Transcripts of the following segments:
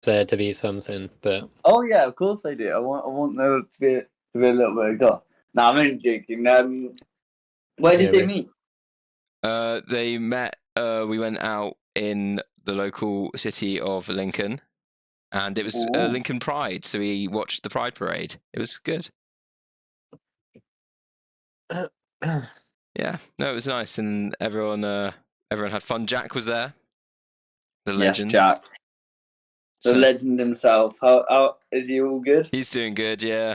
there to be something, but Oh yeah, of course I do. I want there to be a little bit of goal. No, I'm only joking. Where did they meet? They met. We went out in the local city of Lincoln, and it was Lincoln Pride. So we watched the Pride Parade. It was good. Yeah, no, it was nice, and everyone had fun. Jack was there, the legend. Yes, Jack, the legend himself. How is he? All good? He's doing good. Yeah,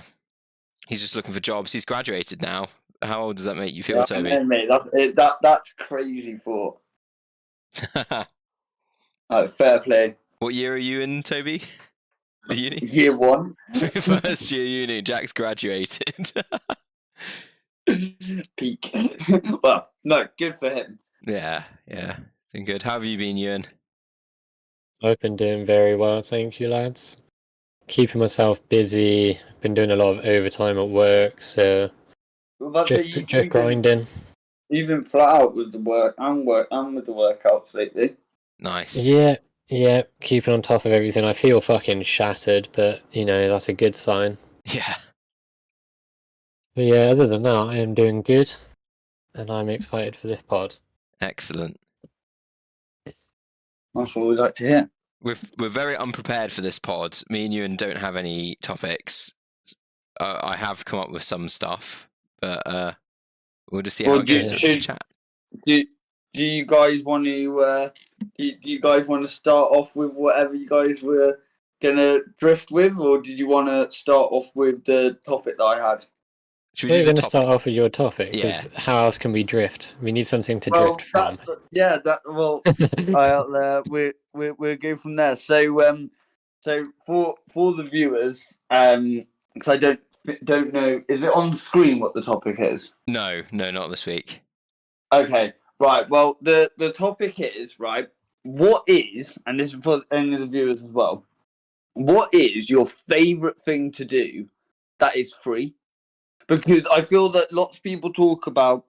he's just looking for jobs. He's graduated now. How old does that make you feel, Toby? Yeah, mate, that's crazy thought. Fair play. What year are you in, Toby? Uni? Year 1. First year uni. Jack's graduated. Peak. Well, no, good for him. Yeah, doing good. How have you been, Ewan? I've been doing very well, thank you, lads. Keeping myself busy. Been doing a lot of overtime at work, so just grinding. You've been flat out with the work and with the workouts lately. Nice. Yeah, keeping on top of everything. I feel fucking shattered, but that's a good sign. Yeah. But yeah, other than that, I am doing good, and I'm excited for this pod. Excellent. That's what we like to hear. We're very unprepared for this pod. Me and Ewan don't have any topics. I have come up with some stuff, but we'll just see how it goes. Chat. Do you guys want to? Do you guys want to start off with whatever you guys were gonna drift with, or did you want to start off with the topic that I had? We're going to start off with your topic, because how else can we drift? We need something to drift from. We'll go from there. So for the viewers, because I don't know, is it on screen what the topic is? No, not this week. Okay, right. Well, the topic is, right, what is, and this is for any of the viewers as well, what is your favourite thing to do that is free? Because I feel that lots of people talk about,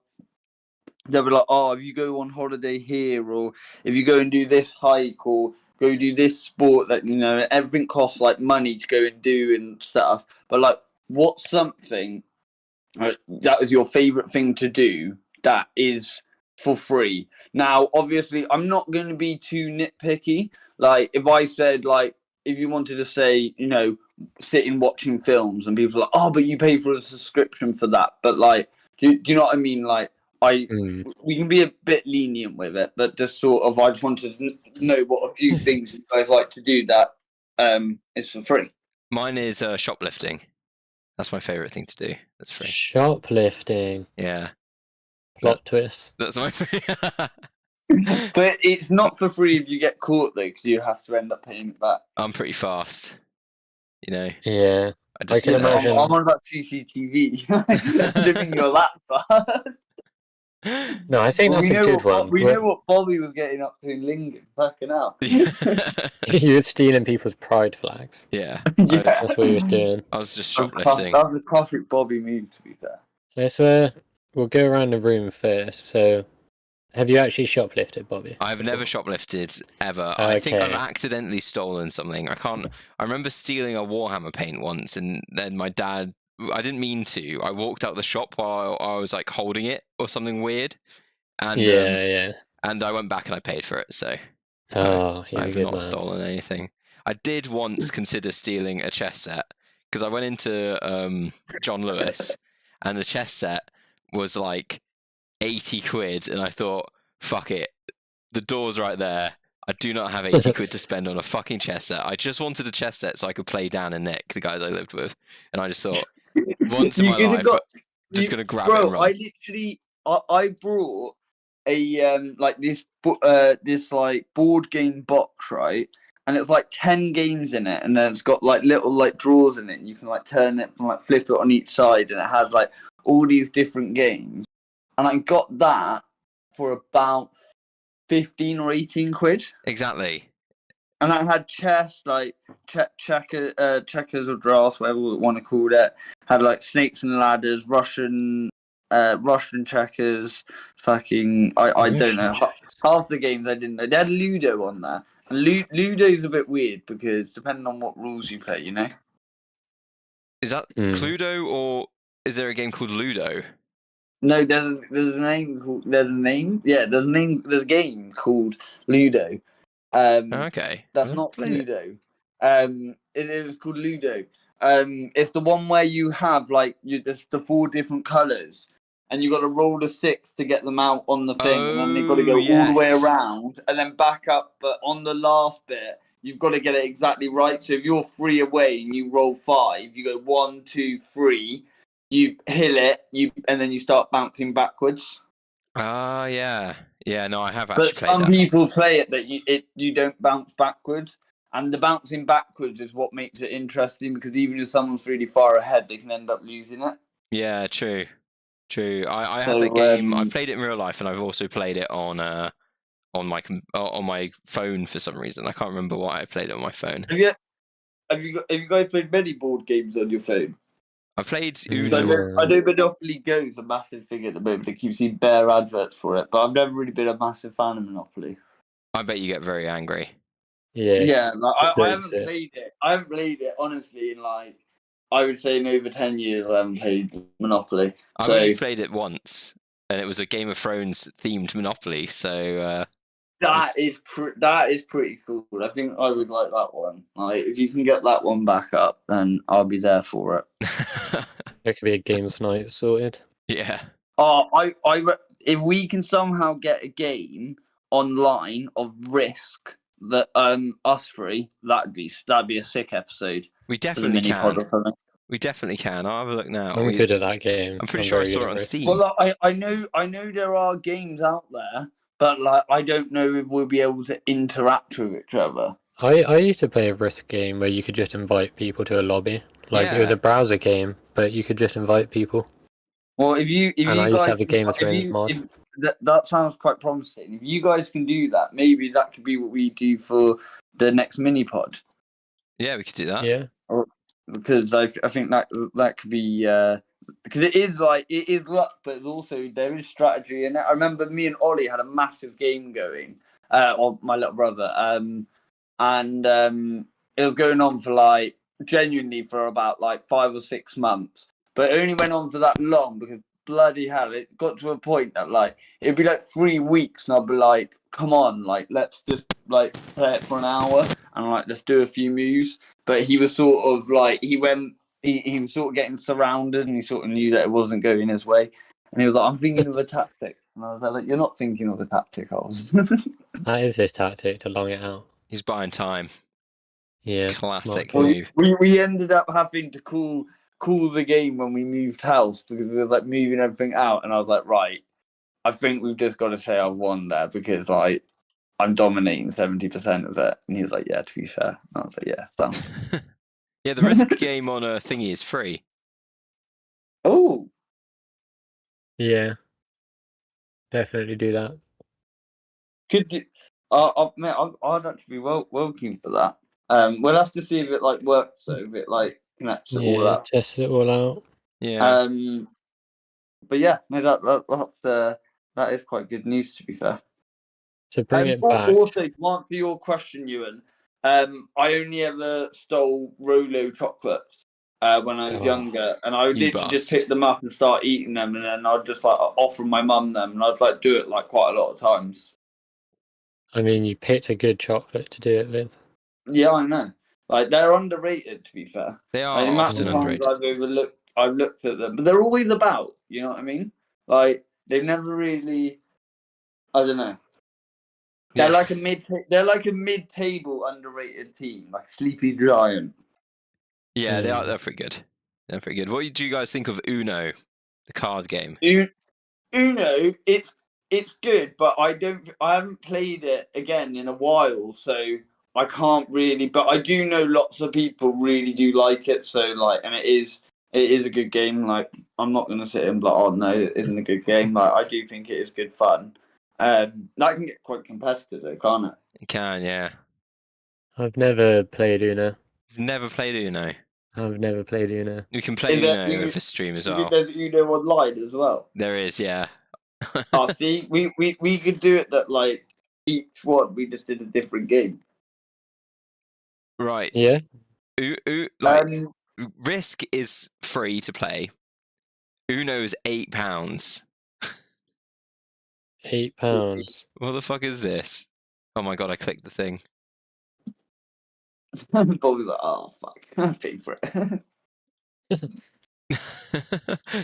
they'll be like, oh, if you go on holiday here, or if you go and do this hike, or go do this sport, that, everything costs like money to go and do and stuff. But like, what's something that is your favourite thing to do that is for free? Now, obviously, I'm not going to be too nitpicky. Like, if I said, like, if you wanted to say, sitting watching films, and people are like, oh, but you pay for a subscription for that. But like, do you know what I mean? Like, we can be a bit lenient with it, but just sort of, I just wanted to know what a few things you guys like to do that is for free. Mine is shoplifting. That's my favourite thing to do. That's free. Shoplifting. Yeah. Plot twist. That's my favourite. But it's not for free if you get caught, though, because you have to end up paying it back. I'm pretty fast. Yeah. I can imagine. I'm on about CCTV. Living your laptop. No, I think that's a good one. We know what Bobby was getting up to in Lincoln. Fucking hell. You were stealing people's pride flags. Yeah. That's what he was doing. I was just shoplifting. That was a classic Bobby move, to be fair. We'll go around the room first. So, have you actually shoplifted, Bobby? I've never shoplifted ever. Okay. I think I've accidentally stolen something. I remember stealing a Warhammer paint once, and then my dad, I didn't mean to. I walked out the shop while I was like holding it or something weird. And and I went back and I paid for it. So I've not stolen anything. I did once consider stealing a chess set, because I went into John Lewis, and the chess set was like 80 quid, and I thought, fuck it, the door's right there. I do not have 80 quid to spend on a fucking chess set. I just wanted a chess set so I could play Dan and Nick, the guys I lived with, and I just thought, once in my life, just gonna grab it and run. I brought a like this like board game box, right? And it's like 10 games in it, and then it's got like little like drawers in it, and you can like turn it and like flip it on each side, and it has like all these different games. And I got that for about 15 or 18 quid. Exactly. And I had chess, like checkers or drafts, whatever we want to call it. Had like snakes and ladders, Russian checkers, fucking I don't know, half the games I didn't know. They had Ludo on there. And Ludo's a bit weird because depending on what rules you play, you know? Is that Cluedo or is there a game called Ludo? No, there's a name called there's a game called Ludo. Okay. That's not Ludo. It was called Ludo. It's the one where you have like there's the 4 different colours, and you got to roll a 6 to get them out on the thing, and then they've got to go all the way around and then back up. But on the last bit, you've got to get it exactly right. So if you're 3 away and you roll 5, you go 1, 2, 3. You hill it, and then you start bouncing backwards. Yeah. No, I have actually played that. But some people play it that you don't bounce backwards, and the bouncing backwards is what makes it interesting, because even if someone's really far ahead, they can end up losing it. Yeah, true. I had that game. I've played it in real life, and I've also played it on my phone for some reason. I can't remember why I played it on my phone. Have you guys played many board games on your phone? I've played Uno. I know Monopoly Go is a massive thing at the moment. It keeps seeing bare adverts for it, but I've never really been a massive fan of Monopoly. I bet you get very angry. Yeah. I haven't played it. I haven't played it honestly in like, I would say in over 10 years. I haven't played Monopoly. I've only played it once, and it was a Game of Thrones themed Monopoly. So that is pretty cool. I think I would like that one. Like, if you can get that one back up, then I'll be there for it. There could be a games night sorted. Yeah. If we can somehow get a game online of Risk that us three, that'd be a sick episode. We definitely can. We definitely can. I'll have a look now. I'm good at that game. I'm pretty sure I saw it on Steam. Well, I know there are games out there, but like I don't know if we'll be able to interact with each other. I used to play a Risk game where you could just invite people to a lobby. Like it was a browser game, but you could just invite people. Well, if you I used to have a Game of Thrones mod. That sounds quite promising. If you guys can do that, maybe that could be what we do for the next mini pod. Yeah, we could do that. Yeah. Because I think that could be because it is luck, but also there is strategy in it. I remember me and Ollie had a massive game going, or my little brother, and it was going on for like genuinely for about like 5 or 6 months, but it only went on for that long because bloody hell, it got to a point that like it'd be like 3 weeks, and I'd be like, come on, like let's just like play it for an hour and like let's do a few moves. But he was sort of like he was sort of getting surrounded, and he sort of knew that it wasn't going his way, and he was like, I'm thinking of a tactic, and I was like, you're not thinking of a tactic, Oz. That is his tactic, to long it out. He's buying time. Yeah, classic move. We ended up having to call the game when we moved house because we were like moving everything out, and I was like, right, I think we've just got to say I've won there because like I'm dominating 70% of it. And he was like, yeah, to be fair. And I was like, yeah, done. Yeah, the Risk game on a thingy is free. Oh. Yeah. Definitely do that. Could you? Mate, I'd actually be well keen for that. We'll have to see if it like works, so if it like connects it all up. Test it all out. Yeah. But yeah, no, that is quite good news, to be fair. To bring it back. Also, to answer your question, Ewan, I only ever stole Rolo chocolates when I was younger, and I would literally just pick them up and start eating them, and then I'd just like offer my mum them, and I'd like do it like quite a lot of times. Mm. I mean, you picked a good chocolate to do it with. Yeah, I know. Like they're underrated, to be fair. They are like, often underrated. I've looked at them, but they're always about. You know what I mean? Like they've never really. I don't know. They're like a mid-table underrated team, like Sleepy Giant. Yeah, they are. They're pretty good. They're pretty good. What do you guys think of Uno, the card game? Uno, it's good, but I haven't played it again in a while, so I can't really. But I do know lots of people really do like it. So like, and it is a good game. Like, I'm not gonna sit and be like, oh no, it isn't a good game. Like, I do think it is good fun. That can get quite competitive, though, can't it? It can, yeah. I've never played Uno. You've never played Uno? I've never played Uno. You can play Uno with a stream as well. There's Uno online as well. There is, yeah. Oh, see, we could do it that like each one we just did a different game. Right. Yeah. Risk is free to play. Uno is £8. £8. What the fuck is this? Oh my god! I clicked the thing. Bob was like, "Oh fuck, I paid for it."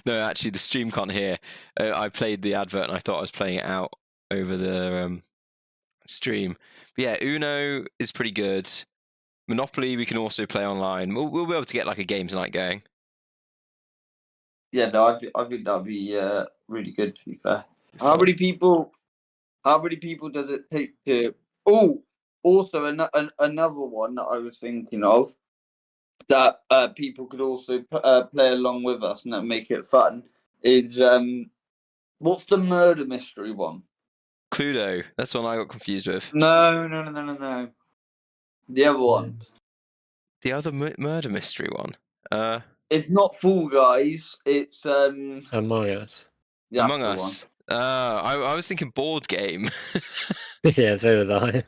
No, actually, the stream can't hear. I played the advert and I thought I was playing it out over the stream. But yeah, Uno is pretty good. Monopoly we can also play online. We'll be able to get like a games night going. Yeah, no, I think that'd be really good. To be fair, how many people does it take to? Oh, also another one that I was thinking of that people could also play along with us and that make it fun is what's the murder mystery one? Cluedo. That's the one I got confused with. No. The other one. The other murder mystery one. It's not Fall Guys. It's Among Us. Yeah, Among Us. I was thinking board game. Yeah, so was I.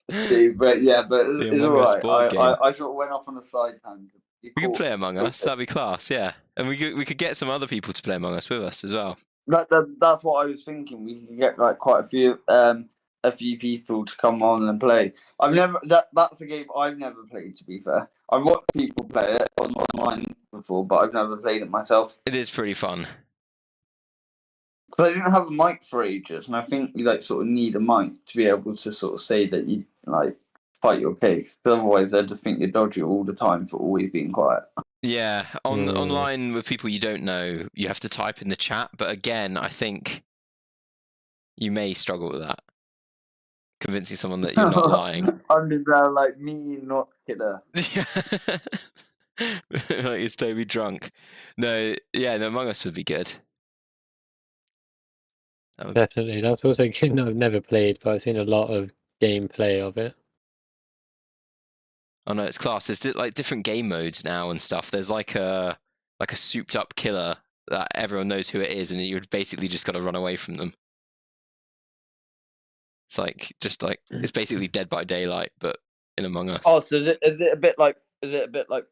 but it's Among Us board alright. game. I sort of went off on a side tangent. We could play Among Us. That'd be class. Yeah, and we could get some other people to play Among Us with us as well. That's what I was thinking. We could get like quite a few people to come on and play. That's a game I've never played, to be fair. I've watched people play it online before, but I've never played it myself. It is pretty fun. Because I didn't have a mic for ages, and I think you like sort of need a mic to be able to sort of say that you like fight your case. Because otherwise, they'd just think you're dodgy all the time for always being quiet. Yeah, online with people you don't know, you have to type in the chat. But again, I think you may struggle with that. Convincing someone that you're not lying. Underground, like me, not killer. Like it's Toby drunk. No, Among Us would be good. Definitely. That's also a game I've never played, but I've seen a lot of gameplay of it. Oh no, it's class. There's like different game modes now and stuff. There's like a souped up killer that everyone knows who it is, and you've basically just got to run away from them. It's like it's basically Dead by Daylight, but in Among Us. Oh, so is it a bit like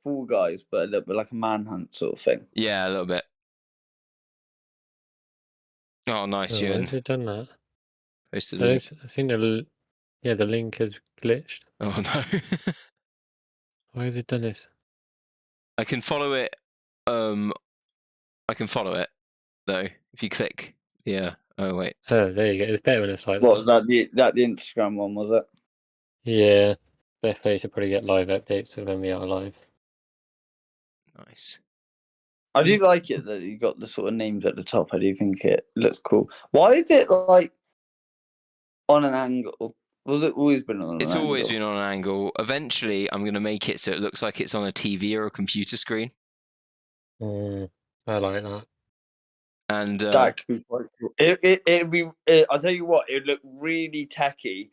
Fall Guys, but a little bit like a manhunt sort of thing? Yeah, a little bit. Oh, nice, Ewan. Why has it done that? Posted I think the link has glitched. Oh no. Why has it done this? I can follow it. I can follow it though. If you click, yeah. Oh wait. Oh, there you go. It's better when it's like What was that the Instagram one, was it? Yeah. Best way to probably get live updates of when we are live. Nice. I do like it that you got the sort of names at the top. I do think it looks cool. Why is it like on an angle? Was it always been on an angle? It's always been on an angle. Eventually, I'm going to make it so it looks like it's on a TV or a computer screen. I like that. And that could be quite cool. It'd be. I'll tell you what. It'd look really tacky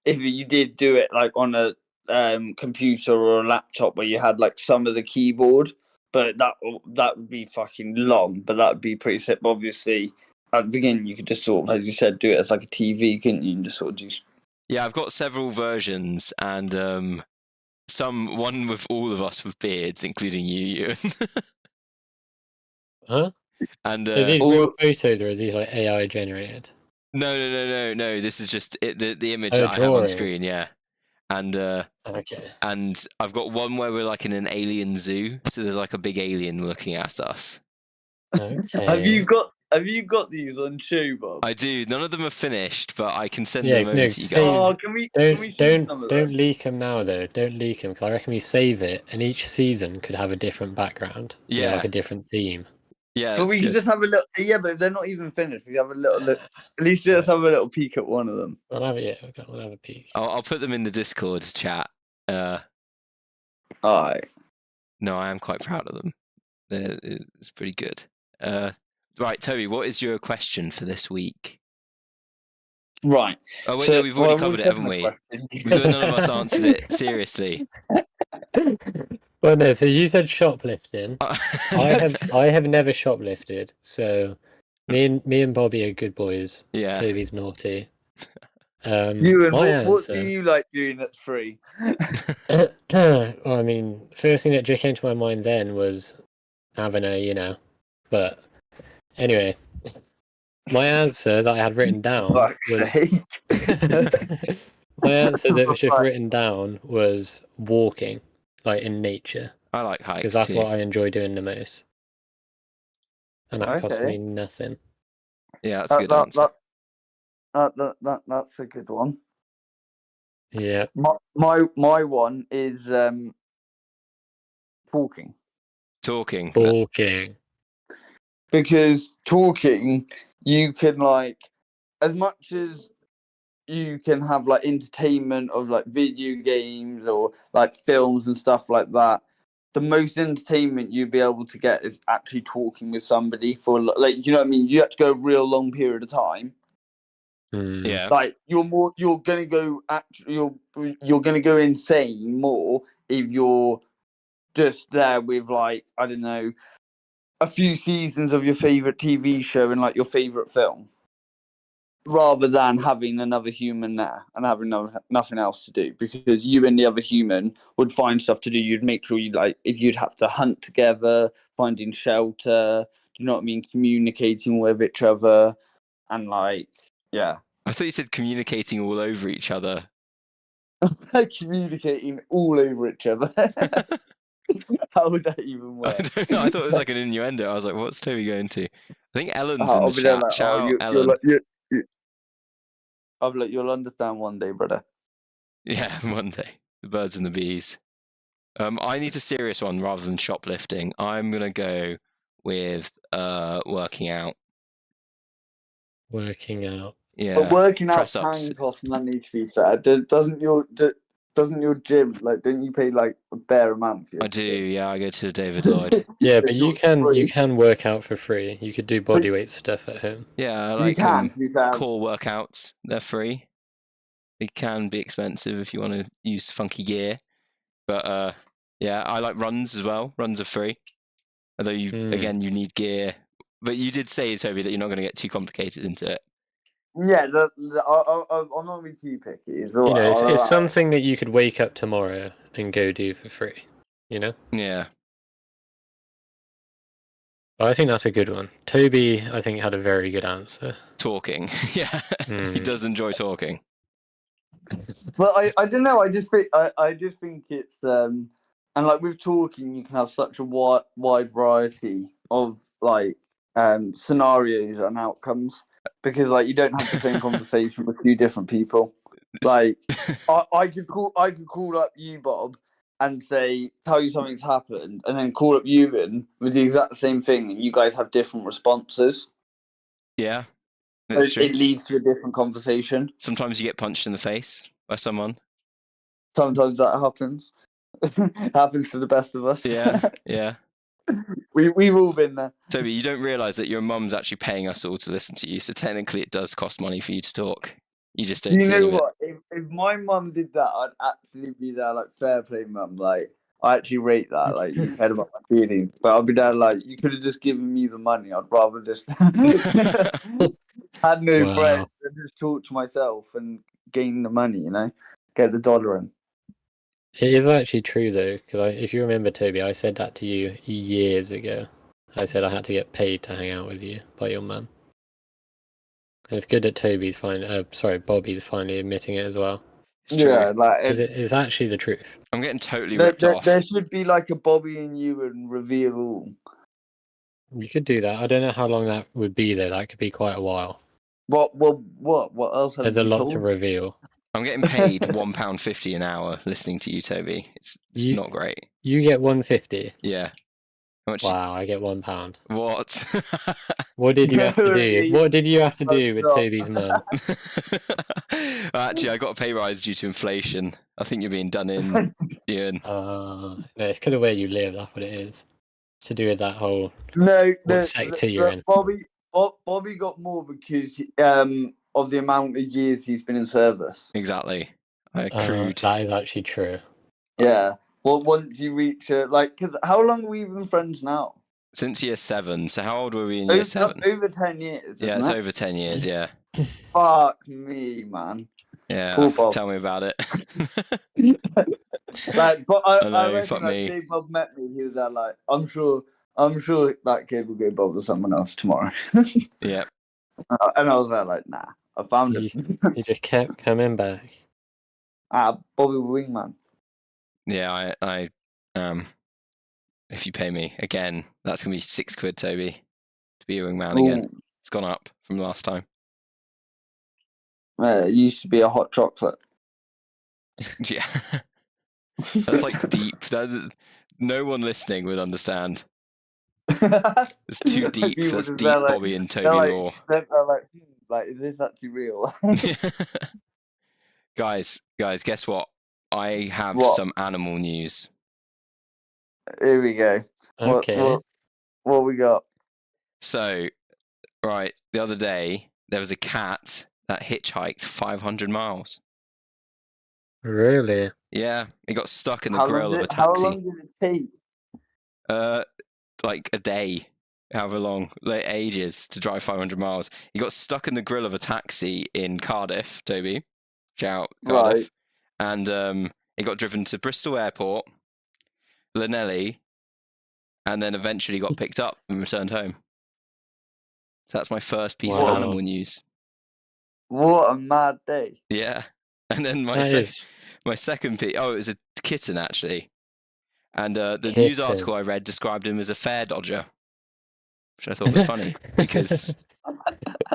if you did do it like on a computer or a laptop where you had like some of the keyboard. But that would be fucking long. But that would be pretty simple. Obviously, at the beginning, you could just sort of, as you said, do it as like a TV, couldn't you? And just sort of just. Yeah, I've got several versions, and one with all of us with beards, including you, Ewan. Huh? And are these real photos or are these like AI generated? No. This is just the image that I have on screen. Yeah, and okay. And I've got one where we're like in an alien zoo, so there's like a big alien looking at us. Okay. Have you got these on show, Bob? I do. None of them are finished, but I can send them over to you guys. Oh, can we see some of them? Don't leak them now, though. Don't leak them, because I reckon we save it, and each season could have a different background. Yeah, like a different theme. Yeah, but we can just have a little. Yeah, but if they're not even finished, we have a little look. At least let's have a little peek at one of them. We'll have it. Yeah, we'll have a peek. I'll put them in the Discord chat. Alright. No, I am quite proud of them. It's pretty good. Right, Toby, what is your question for this week? Right. Oh wait, no, we've already covered it, haven't we? None of us answered it seriously. Well, no. So you said shoplifting. I have never shoplifted, so Me and Bobby are good boys. Yeah. Toby's naughty. Ewan, my what do answer. you like doing that's free? Well, I mean, first thing that just came to my mind then was having a, but anyway, my answer that I had written down was my answer that was just written down was walking, like in nature, I like hikes because that's too. what I enjoy doing the most, and that costs Okay. me nothing. Yeah, that's a good answer. That's a good one. Yeah. My one is talking. Talking. Because talking, you can like, as much as you can have like entertainment of like video games or like films and stuff like that, the most entertainment you'd be able to get is actually talking with somebody for like, you know what I mean? You have to go a real long period of time. Yeah. Like you're gonna go insane more if you're just there with like, I don't know, a few seasons of your favorite TV show and like your favorite film, rather than having another human there and having nothing else to do, because you and the other human would find stuff to do. You'd make sure if you'd have to hunt together, finding shelter, you know what I mean, communicating with each other, and like, yeah. I thought you said communicating all over each other. Communicating all over each other. How would that even work? I don't know. I thought it was like an innuendo. I was like, what's Toby going to? I think Ellen's in the chat. Like, Shout out, Ellen. I'll be like, you'll understand one day, brother. Yeah, one day. The birds and the bees. I need a serious one rather than shoplifting. I'm going to go with working out. Working out. Yeah. But working out Press-ups. can cost money, to be fair. Doesn't your gym, like, don't you pay like a bare amount for your I do, gym? yeah. I go to David Lloyd. Yeah, but you can work out for free. You could do bodyweight stuff at home. Yeah, I You like can, to be fair. core workouts. They're free. They can be expensive if you want to use funky gear. But yeah, I like runs as well. Runs are free. Although again, you need gear. But you did say, Toby, that you're not going to get too complicated into it. Yeah, I'm not going to be too picky. It's something that you could wake up tomorrow and go do for free, you know? Yeah. Well, I think that's a good one. Toby, I think, had a very good answer. Talking. Yeah. He does enjoy talking. But I don't know. I just think it's and like with talking, you can have such a wide variety of like scenarios and outcomes, because like you don't have the same conversation with two different people. Like I could call up you, Bob, and tell you something's happened, and then call up Ewan with the exact same thing, and you guys have different responses. Yeah. It leads to a different conversation. Sometimes you get punched in the face by someone. Sometimes that happens. Happens to the best of us. Yeah, yeah. We've all been there. Toby, you don't realise that your mum's actually paying us all to listen to you, so technically it does cost money for you to talk. You just don't see it. You know what? If my mum did that, I'd actually be there like, fair play, mum. Like, I actually rate that. Like, you cared about my feelings. But I'll be there like, you could have just given me the money. I'd rather just had no friends and just talk to myself and gain the money, you know? Get the dollar in. It is actually true, though, because if you remember, Toby, I said that to you years ago. I said I had to get paid to hang out with you by your mum. And it's good that Bobby's finally admitting it as well. It's true. Yeah, like it's actually the truth. I'm getting totally ripped off. There should be like a Bobby and Ewan reveal all. You could do that. I don't know how long that would be, though. That could be quite a while. What else? There's a lot to reveal. I'm getting paid £1.50 an hour listening to you, Toby. It's not great. You get £1.50. Yeah. How much? Wow, I get £1. What? What did you have to do? What did you have to do with Toby's mum? Actually, I got a pay rise due to inflation. I think you're being done in, Ian. No, it's because of where you live. That's what it is. It's to do with that whole sector you're in. Bobby got more because of the amount of years he's been in service. Exactly. I accrued. That is actually true. Yeah. Well, once you reach cause how long have we been friends now? Since year 7. So how old were we in year 7? That's over 10 years. Yeah, it's isn't it? over 10 years. Yeah. Fuck me, man. Yeah. Poor Bob. Tell me about it. Like, but I know, reckon fuck like me. Jay Bob met me, he was there like, I'm sure that kid will go Bob with someone else tomorrow. Yeah. And I was there like, nah, I found him. He just kept coming back. Bobby Wingman. Yeah, I if you pay me again, that's gonna be £6, Toby, to be a wingman again. It's gone up from last time. It used to be a hot chocolate. Yeah. That's like deep. No one listening would understand. It's too deep. That's deep Bobby and Toby lore. They're like, is this actually real? Guys, guess what? I have some animal news. Here we go. Okay. What we got? So, right, the other day there was a cat that hitchhiked 500 miles. Really? Yeah, it got stuck in the grill of a taxi. How long did it take? Like a day, however long, like ages to drive 500 miles. He got stuck in the grill of a taxi in Cardiff, Toby. Shout Cardiff. Right. And he got driven to Bristol Airport, Llanelli, and then eventually got picked up and returned home. So that's my first piece of animal news. What a mad day. Yeah. And then my second piece, it was a kitten actually. And the news article I read described him as a fare dodger, which I thought was funny because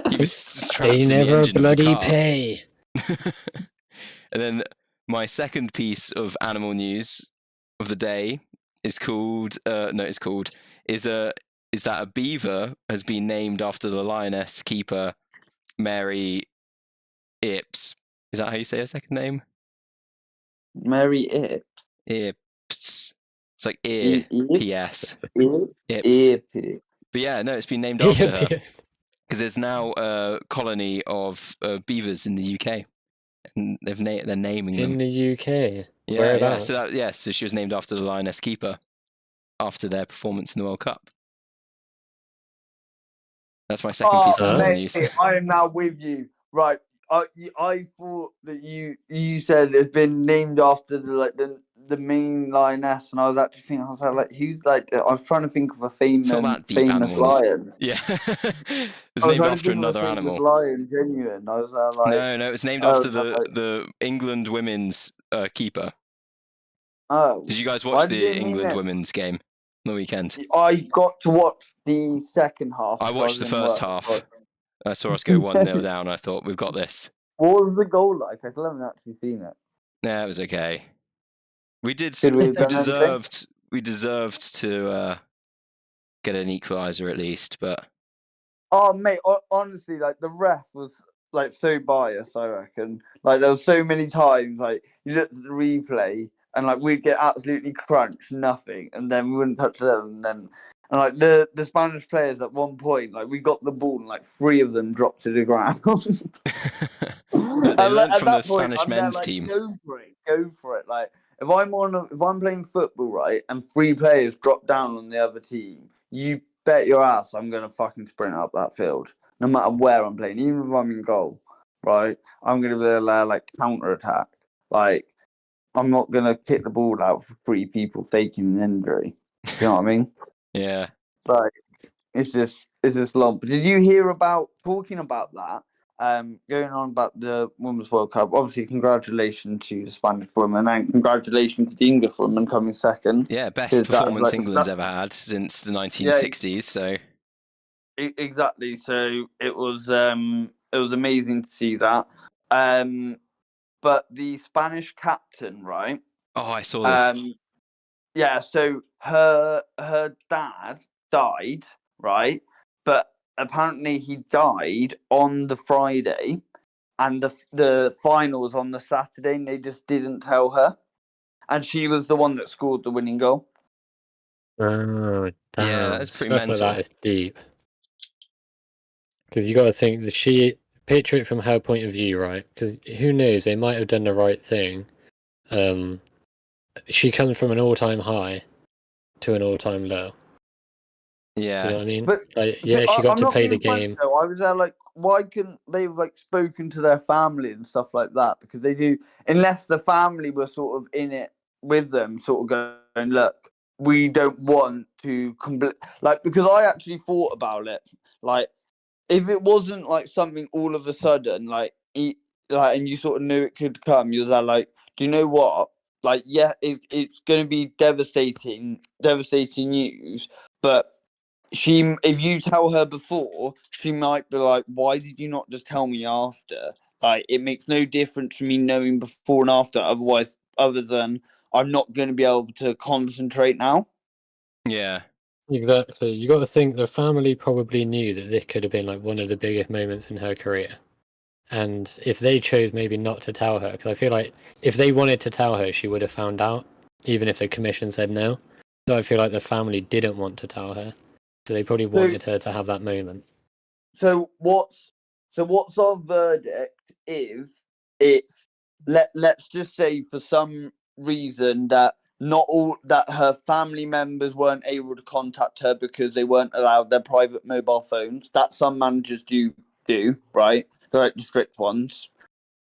he was trapped in the engine of the car. Pay. And then my second piece of animal news of the day is that a beaver has been named after the lioness keeper Mary Earps. Is that how you say her second name? Mary Earps. Earps. It's like P.S. Earps. But yeah, no, it's been named after her because there's now a colony of beavers in the UK, and they're naming them in the UK. Yeah. So she was named after the lioness keeper after their performance in the World Cup. That's my second piece of news. I am now with you. Right. I thought that you said it's been named after the main lioness, and I was actually thinking, I was trying to think of a famous lion. Yeah. It was named after another animal. Lion, genuine. I was no, it was named after the England women's keeper. Oh. Did you guys watch the England women's game on the weekend? I got to watch the second half. I watched the first half. I saw us go 1-0 down. I thought, we've got this. What was the goal like? I still haven't actually seen it. Yeah, it was okay. We deserved to get an equaliser at least, but. Oh mate, honestly, the ref was so biased. I reckon there were so many times you looked at the replay and we'd get absolutely crunched, nothing, and then we wouldn't touch them, and the Spanish players at one point, we got the ball and 3 of them dropped to the ground. They learned from the Spanish men's team. Go for it. If I'm playing football, right, and 3 players drop down on the other team, you bet your ass I'm gonna fucking sprint up that field, no matter where I'm playing, even if I'm in goal, right? I'm gonna be able to counter attack. I'm not gonna kick the ball out for 3 people faking an injury. You know what I mean? Yeah. It's just long. But did you hear about talking about that? Going on about the Women's World Cup. Obviously, congratulations to the Spanish women and congratulations to the English women coming second. Yeah, best performance England's ever had since the 1960s. So exactly. So it was amazing to see that. But the Spanish captain, right? Oh, I saw this. Yeah, so her dad died, right? But apparently he died on the Friday, and the final was on the Saturday, and they just didn't tell her. And she was the one that scored the winning goal. Oh, damn. Yeah, that's pretty mental. That is deep. Because you got to think that picture it from her point of view, right? Because who knows, they might have done the right thing. She comes from an all-time high to an all-time low. Yeah. Do you know what I mean? But yeah, she got I'm to not play the being funny, game. though. I was there like, why couldn't they have like spoken to their family and stuff like that? Because they do, unless the family were sort of in it with them, sort of going, look, we don't want to like, because I actually thought about it, like, if it wasn't like something all of a sudden, like, and you sort of knew it could come, you was like, do you know what? Like, yeah, it's going to be devastating news, but if you tell her before, she might be like, why did you not just tell me after? Like, it makes no difference to me knowing before and after, other than I'm not going to be able to concentrate now. Yeah. Exactly. You got to think the family probably knew that this could have been like one of the biggest moments in her career. And if they chose maybe not to tell her, because I feel like if they wanted to tell her, she would have found out, even if the commission said no. So I feel like the family didn't want to tell her. So they probably wanted her to have that moment. So what's our verdict if it's let's just say for some reason that not all that her family members weren't able to contact her because they weren't allowed their private mobile phones. That some managers do, right? They're like the strict ones.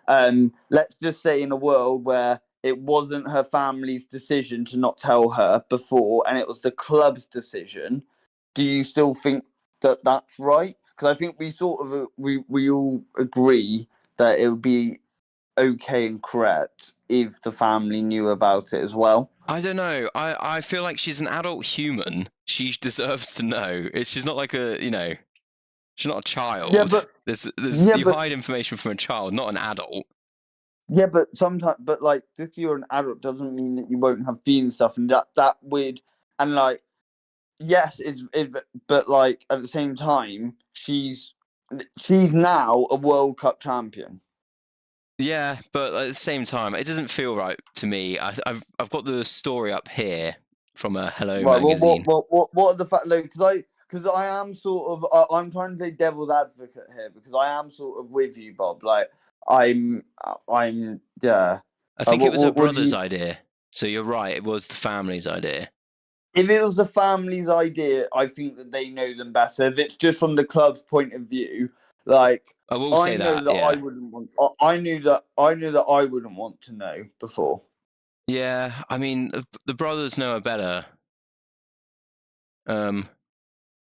Let's just say in a world where it wasn't her family's decision to not tell her before, and it was the club's decision. Do you still think that that's right? Because I think we sort of we all agree that it would be okay and correct if the family knew about it as well. I don't know. I feel like she's an adult human. She deserves to know. She's not like she's not a child. Yeah, but you hide information from a child, not an adult. Yeah, but sometimes, like, if you're an adult, doesn't mean that you won't have feelings stuff, and that weird, and like, yes, but like at the same time, she's now a World Cup champion. Yeah, but at the same time, it doesn't feel right to me. I've got the story up here from a Hello magazine. What are the facts? Because I am sort of I'm trying to play devil's advocate here because I am sort of with you, Bob. Like I'm yeah. I think it was her brother's idea. So you're right. It was the family's idea. If it was the family's idea, I think that they know them better. If it's just from the club's point of view, like I will say that yeah. I wouldn't want. I knew that I wouldn't want to know before. Yeah, I mean the brothers know her better.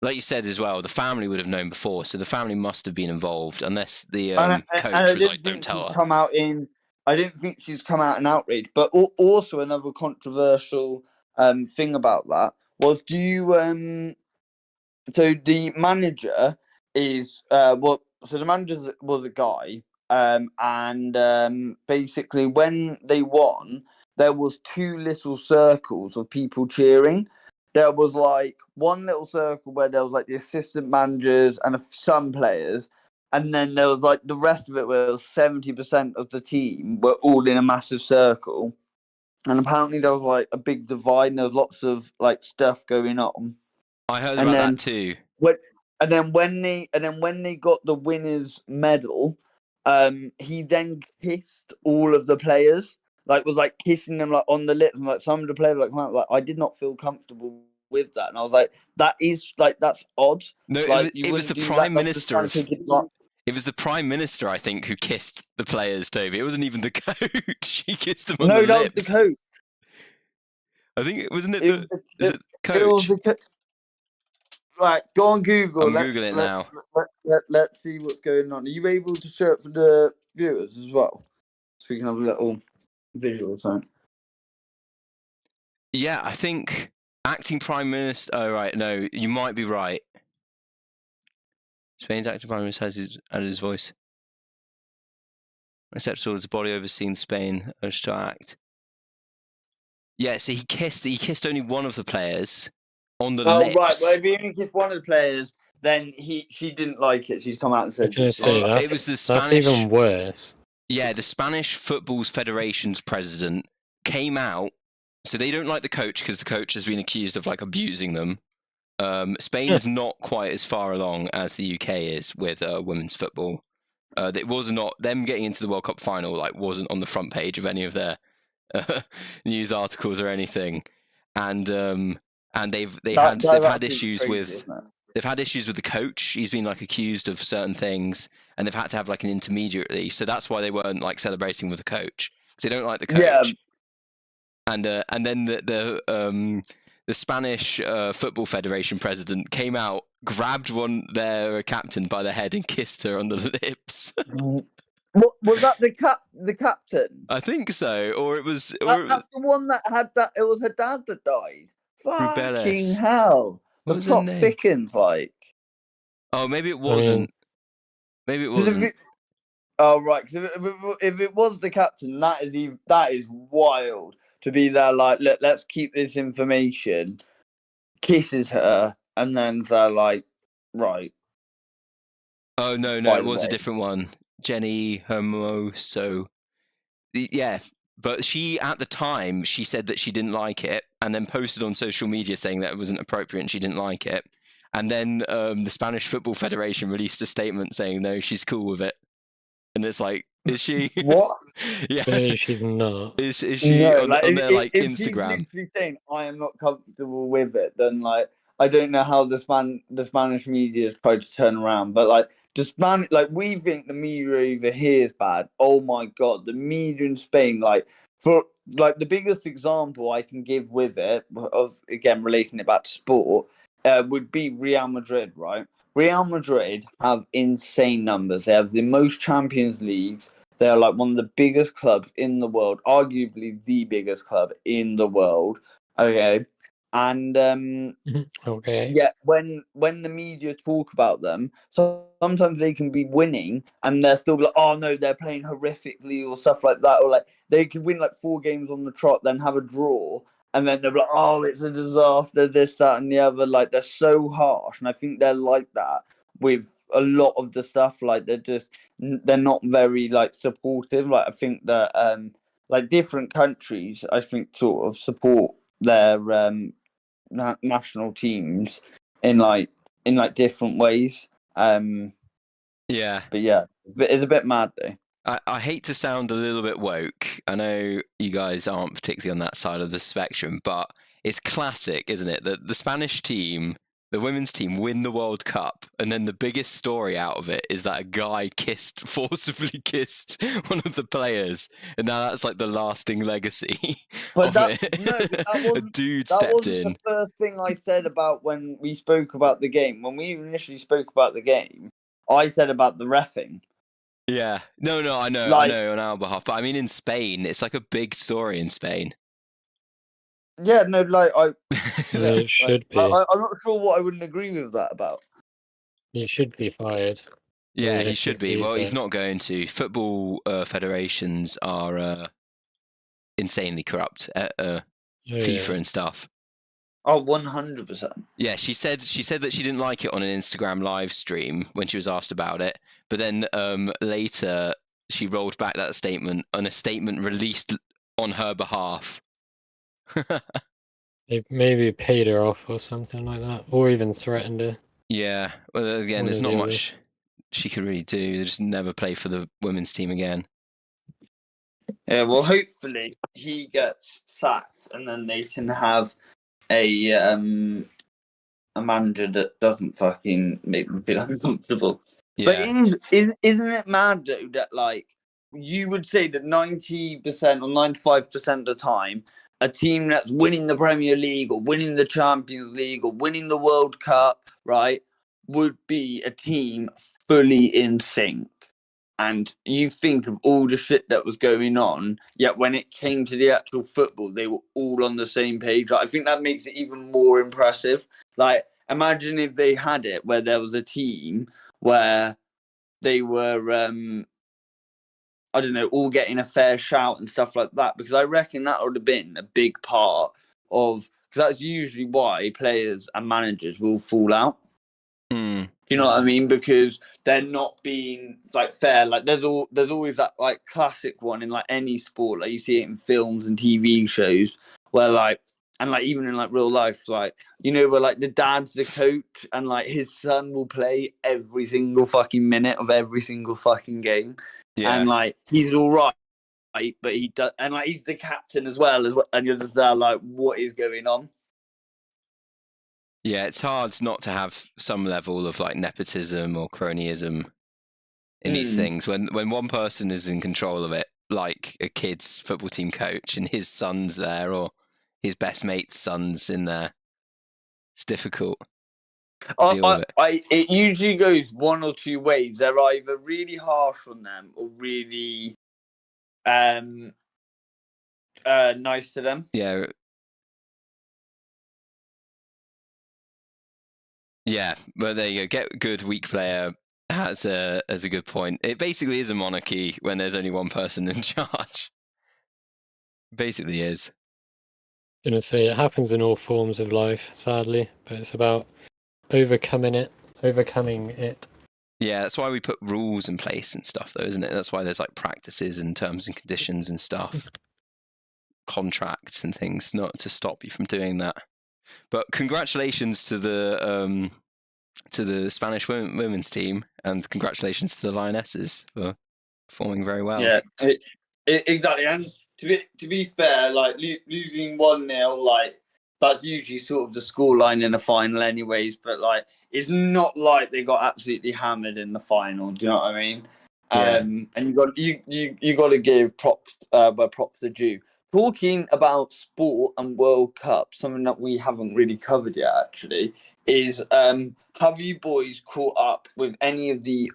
Like you said as well, the family would have known before, so the family must have been involved, unless the coach was like, "Don't tell her." I didn't think she's come out in outrage, but also another controversial thing about that was, do you so the manager is so the manager was a guy, and basically when they won, there was two little circles of people cheering. There was like one little circle where there was like the assistant managers and some players, and then there was like the rest of it where 70% of the team were all in a massive circle. And apparently there was like a big divide and there was lots of like stuff going on. I heard about that too. And then when they got the winner's medal, he then kissed all of the players. Like was like kissing them like on the lips, and like some of the players like I did not feel comfortable with that, and I was like, that is like that's odd. No, like, it was the prime minister. It was the prime minister, I think, who kissed the players, Toby. It wasn't even the coach. He kissed them on the lips. No, that was the coach. I think it wasn't it. Is it the coach? Right, go on Google. I'm googling it now. Let's see what's going on. Are you able to show it for the viewers as well, so we can have a little visual time? Yeah, I think acting prime minister. Oh right, no, you might be right. Spain's acting prime minister has added his voice. Acceptable as the body overseeing Spain urged to act. Yeah, so he kissed only one of the players on the lips. Oh right, well if he only kissed one of the players, then she didn't like it. She's come out and said it was the Spanish. That's even worse. Yeah, the Spanish Football Federation's president came out. So they don't like the coach because the coach has been accused of like abusing them. Spain is not quite as far along as the UK is with women's football. It was not them getting into the World Cup final. Like wasn't on the front page of any of their news articles or anything. And and they've That's had actually issues crazy, with isn't it? they've had issues with the coach. He's been like accused of certain things, and they've had to have like an intermediary. So that's why they weren't like celebrating with the coach, because they don't like the coach. Yeah. And then the Spanish Football Federation president came out, grabbed their captain by the head, and kissed her on the lips. What was that? The captain? I think so, or it was. That's the one that had that. It was her dad that died. Fucking Rubeles. hell! What The was her plot name? thickens like. Oh, maybe it wasn't. Maybe it 'Cause wasn't. Oh right, because if it was the captain, that is wild to be there. Like, let's keep this information. Kisses her, and then they're like, right. Oh no, By it the was a way. different one. Jenny Hermoso. Yeah, but she at the time she said that she didn't like it, and then posted on social media saying that it wasn't appropriate and she didn't like it. And then the Spanish Football Federation released a statement saying no, she's cool with it. And it's like, is she? What? Yeah, No, she's not. is she No, on their like if she's Instagram? literally saying I am not comfortable with it, then like I don't know how the Spanish media has tried to turn around. But like we think the media over here is bad. Oh my god, the media in Spain, like for like the biggest example I can give with it, of again relating it back to sport, would be Real Madrid, right? Real Madrid have insane numbers. They have the most Champions Leagues. They are like one of the biggest clubs in the world, arguably the biggest club in the world. Okay. And Okay. yeah, when the media talk about them, so sometimes they can be winning and they're still like, oh no, they're playing horrifically or stuff like that, or like they could win like 4 games on the trot, then have a draw, and then they're like, oh, it's a disaster, this, that, and the other. Like they're so harsh, and I think they're like that with a lot of the stuff. Like they're not very like supportive. Like I think that like different countries, I think sort of support their national teams in different ways. Yeah. But yeah, it's a bit mad though. I hate to sound a little bit woke. I know you guys aren't particularly on that side of the spectrum, but it's classic, isn't it? That the Spanish team, the women's team, win the World Cup, and then the biggest story out of it is that a guy forcibly kissed one of the players, and now that's like the lasting legacy But of it. that A dude that stepped wasn't in. the first thing I said about when we spoke about the game. When we initially spoke about the game, I said about the reffing. Yeah. No, I know Like- on our behalf, but I mean in Spain, it's like a big story in Spain. Yeah, no, like It should be. I'm not sure what I wouldn't agree with that about. He should be fired. Yeah, he should be. Realistically, Well, he's but- not going to. Football federations are insanely corrupt at Oh, FIFA yeah. and stuff. Oh, 100%. Yeah, she said that she didn't like it on an Instagram live stream when she was asked about it, but then later she rolled back that statement on a statement released on her behalf. They maybe paid her off or something like that, or even threatened her. Yeah, well, again, One there's or not the other. much she could really do. They just never play for the women's team again. Yeah, well, hopefully he gets sacked, and then they can have a manager that doesn't fucking make them feel uncomfortable. Yeah, But isn't it mad though that like you would say that 90% or 95% of the time, a team that's winning the Premier League or winning the Champions League or winning the World Cup, right, would be a team fully in sync. And you think of all the shit that was going on, yet when it came to the actual football, they were all on the same page. Like, I think that makes it even more impressive. Like, imagine if they had it where there was a team where they were, I don't know, all getting a fair shout and stuff like that. Because I reckon that would have been a big part of, because that's usually why players and managers will fall out. Do you know what I mean? Because they're not being like fair. Like there's always that like classic one in like any sport. Like you see it in films and TV shows where like, and like even in like real life, like, you know, where like the dad's the coach and like his son will play every single fucking minute of every single fucking game. yeah. And like he's all right, but he does, and like he's the captain as well, and you're just there like, what is going on? Yeah, it's hard not to have some level of like nepotism or cronyism in these things. When one person is in control of it, like a kid's football team coach, and his son's there, or his best mate's son's in there, it's difficult. It usually goes one or two ways. They're either really harsh on them or really nice to them. Yeah. Yeah, but there you go. Get good, weak player has a good point. It basically is a monarchy when there's only one person in charge. Basically is. I'm gonna say it happens in all forms of life, sadly, but it's about overcoming it. Yeah, that's why we put rules in place and stuff, though, isn't it? That's why there's like practices and terms and conditions and stuff, contracts and things, not to stop you from doing that. But congratulations to the Spanish women's team, and congratulations to the Lionesses for performing very well. Yeah, exactly. And to be fair, like losing 1-0, like that's usually sort of the scoreline in the final, anyways. But like, it's not like they got absolutely hammered in the final. Do you know what I mean? Yeah. And you got to give props where props are due. Talking about sport and World Cup, something that we haven't really covered yet, actually, is have you boys caught up with any of the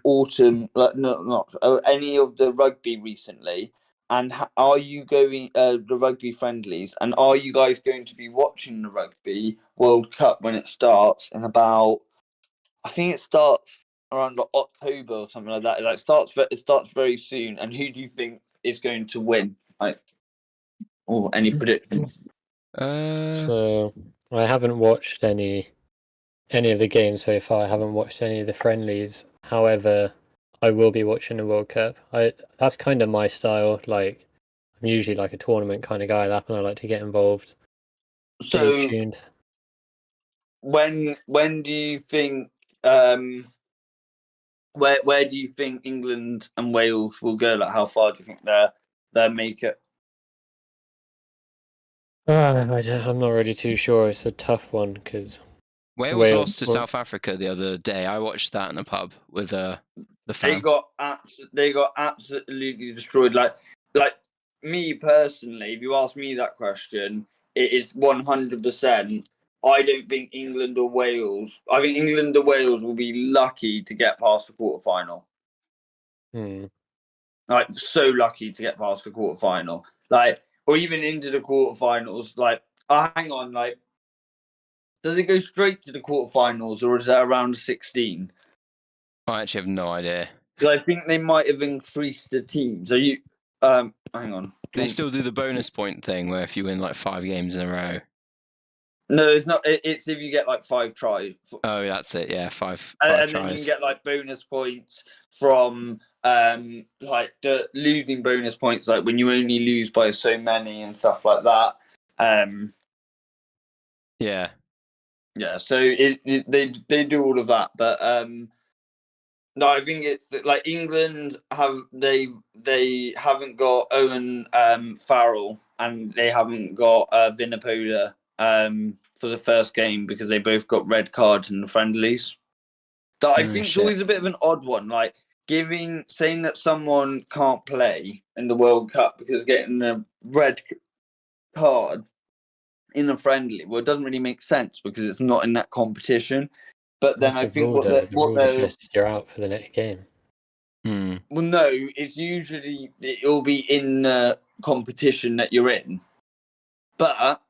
any of the rugby recently? And are you going the rugby friendlies? And are you guys going to be watching the Rugby World Cup when it starts in about? I think it starts around October or something like that. It starts very soon. And who do you think is going to win? Like, or any predictions? So I haven't watched any of the games so far. I haven't watched any of the friendlies. However, I will be watching the World Cup. That's kind of my style. Like, I'm usually like a tournament kind of guy. And I like to get involved. So, stay tuned. When do you think? Where do you think England and Wales will go? Like, how far do you think they'll make it? I'm not really too sure. It's a tough one because Wales lost to South Africa the other day. I watched that in a pub with the fan. They got absolutely destroyed. Like me personally, if you ask me that question, it is 100%. I don't think England or Wales. I think England or Wales will be lucky to get past the quarterfinal. Like, so lucky to get past the quarterfinal. Like, or even into the quarterfinals. Like, hang on. Like, does it go straight to the quarterfinals, or is that around 16? I actually have no idea. Because I think they might have increased the teams. Are you? Hang on. They still do the bonus point thing where if you win like 5 games in a row. No, it's not. It's if you get like 5 tries. Oh, that's it. Yeah, 5 and tries. Then you can get like bonus points from like the losing bonus points, like when you only lose by so many and stuff like that. Yeah. So they do all of that, but no, I think it's like England they haven't got Owen Farrell, and they haven't got Vunipola for the first game because they both got red cards in the friendlies. That I think is always a bit of an odd one, like saying that someone can't play in the World Cup because getting a red card in a friendly. Well, it doesn't really make sense because it's not in that competition. But then I think the rule is just you're out for the next game. Well, no, it's usually it'll be in the competition that you're in, but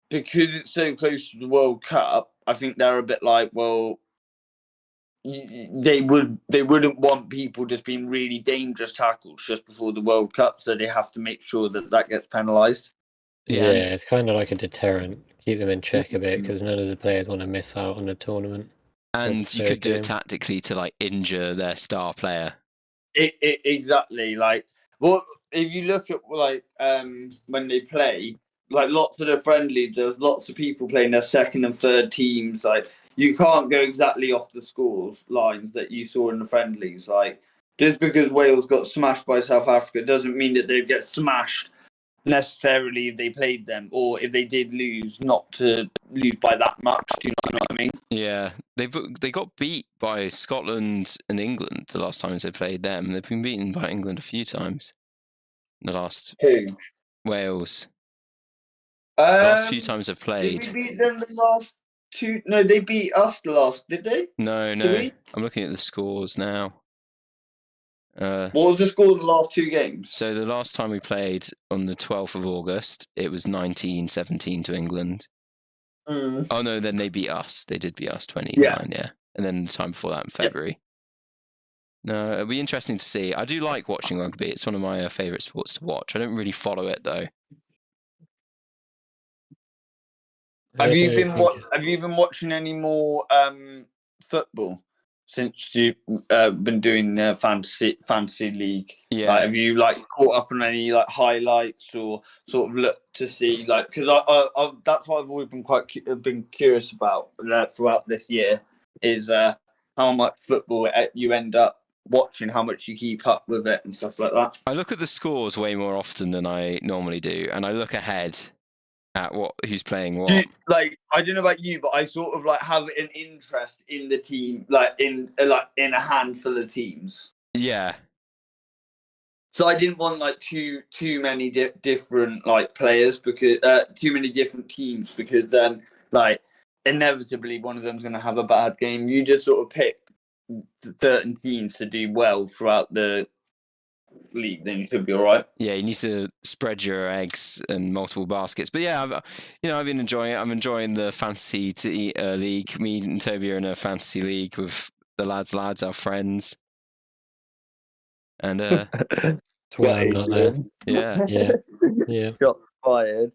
because it's so close to the World Cup, I think they're a bit like, well, they wouldn't want people just being really dangerous tackles just before the World Cup, so they have to make sure that gets penalised. Yeah, it's kind of like a deterrent, keep them in check a bit because none of the players want to miss out on the tournament. And you could do it tactically to like injure their star player. Exactly. Like, well, if you look at like when they play, like lots of the friendlies, there's lots of people playing their second and third teams. Like, you can't go exactly off the scores lines that you saw in the friendlies. Like, just because Wales got smashed by South Africa doesn't mean that they get smashed necessarily if they played them, or if they did lose, not to lose by that much. Do you know what I mean? Yeah, they got beat by Scotland and England the last times they played them. They've been beaten by England a few times in the last. Who? Wales. The last few Um, times they've played. Did we beat them the last two? No, they beat us the last. Did they? No. Did we? I'm looking at the scores now. What was the score of the last two games? So the last time we played on the 12th of August, it was 19-17 to England. Oh no, then they beat us. They did beat us 29, yeah. And then the time before that in February. No, it'll be interesting to see. I do like watching rugby. It's one of my favourite sports to watch. I don't really follow it though. Have you been watching any more football since you've been doing fantasy league? Yeah. Like, have you caught up on any highlights or sort of looked to see because I that's what I've always been curious about throughout this year is how much football you end up watching, how much you keep up with it and stuff like that. I look at the scores way more often than I normally do, and I look ahead at who's playing what. I don't know about you, but I sort of have an interest in the team, in a handful of teams. Yeah. So I didn't want too many different players, because too many different teams, because then inevitably one of them's going to have a bad game. You just sort of pick certain teams to do well throughout the league, then you should be all right. Yeah, you need to spread your eggs in multiple baskets. But yeah, I've been enjoying it. I'm enjoying the fantasy league. Me and Toby are in a fantasy league with the lads, our friends. And that's why I'm not there. Yeah. Got fired.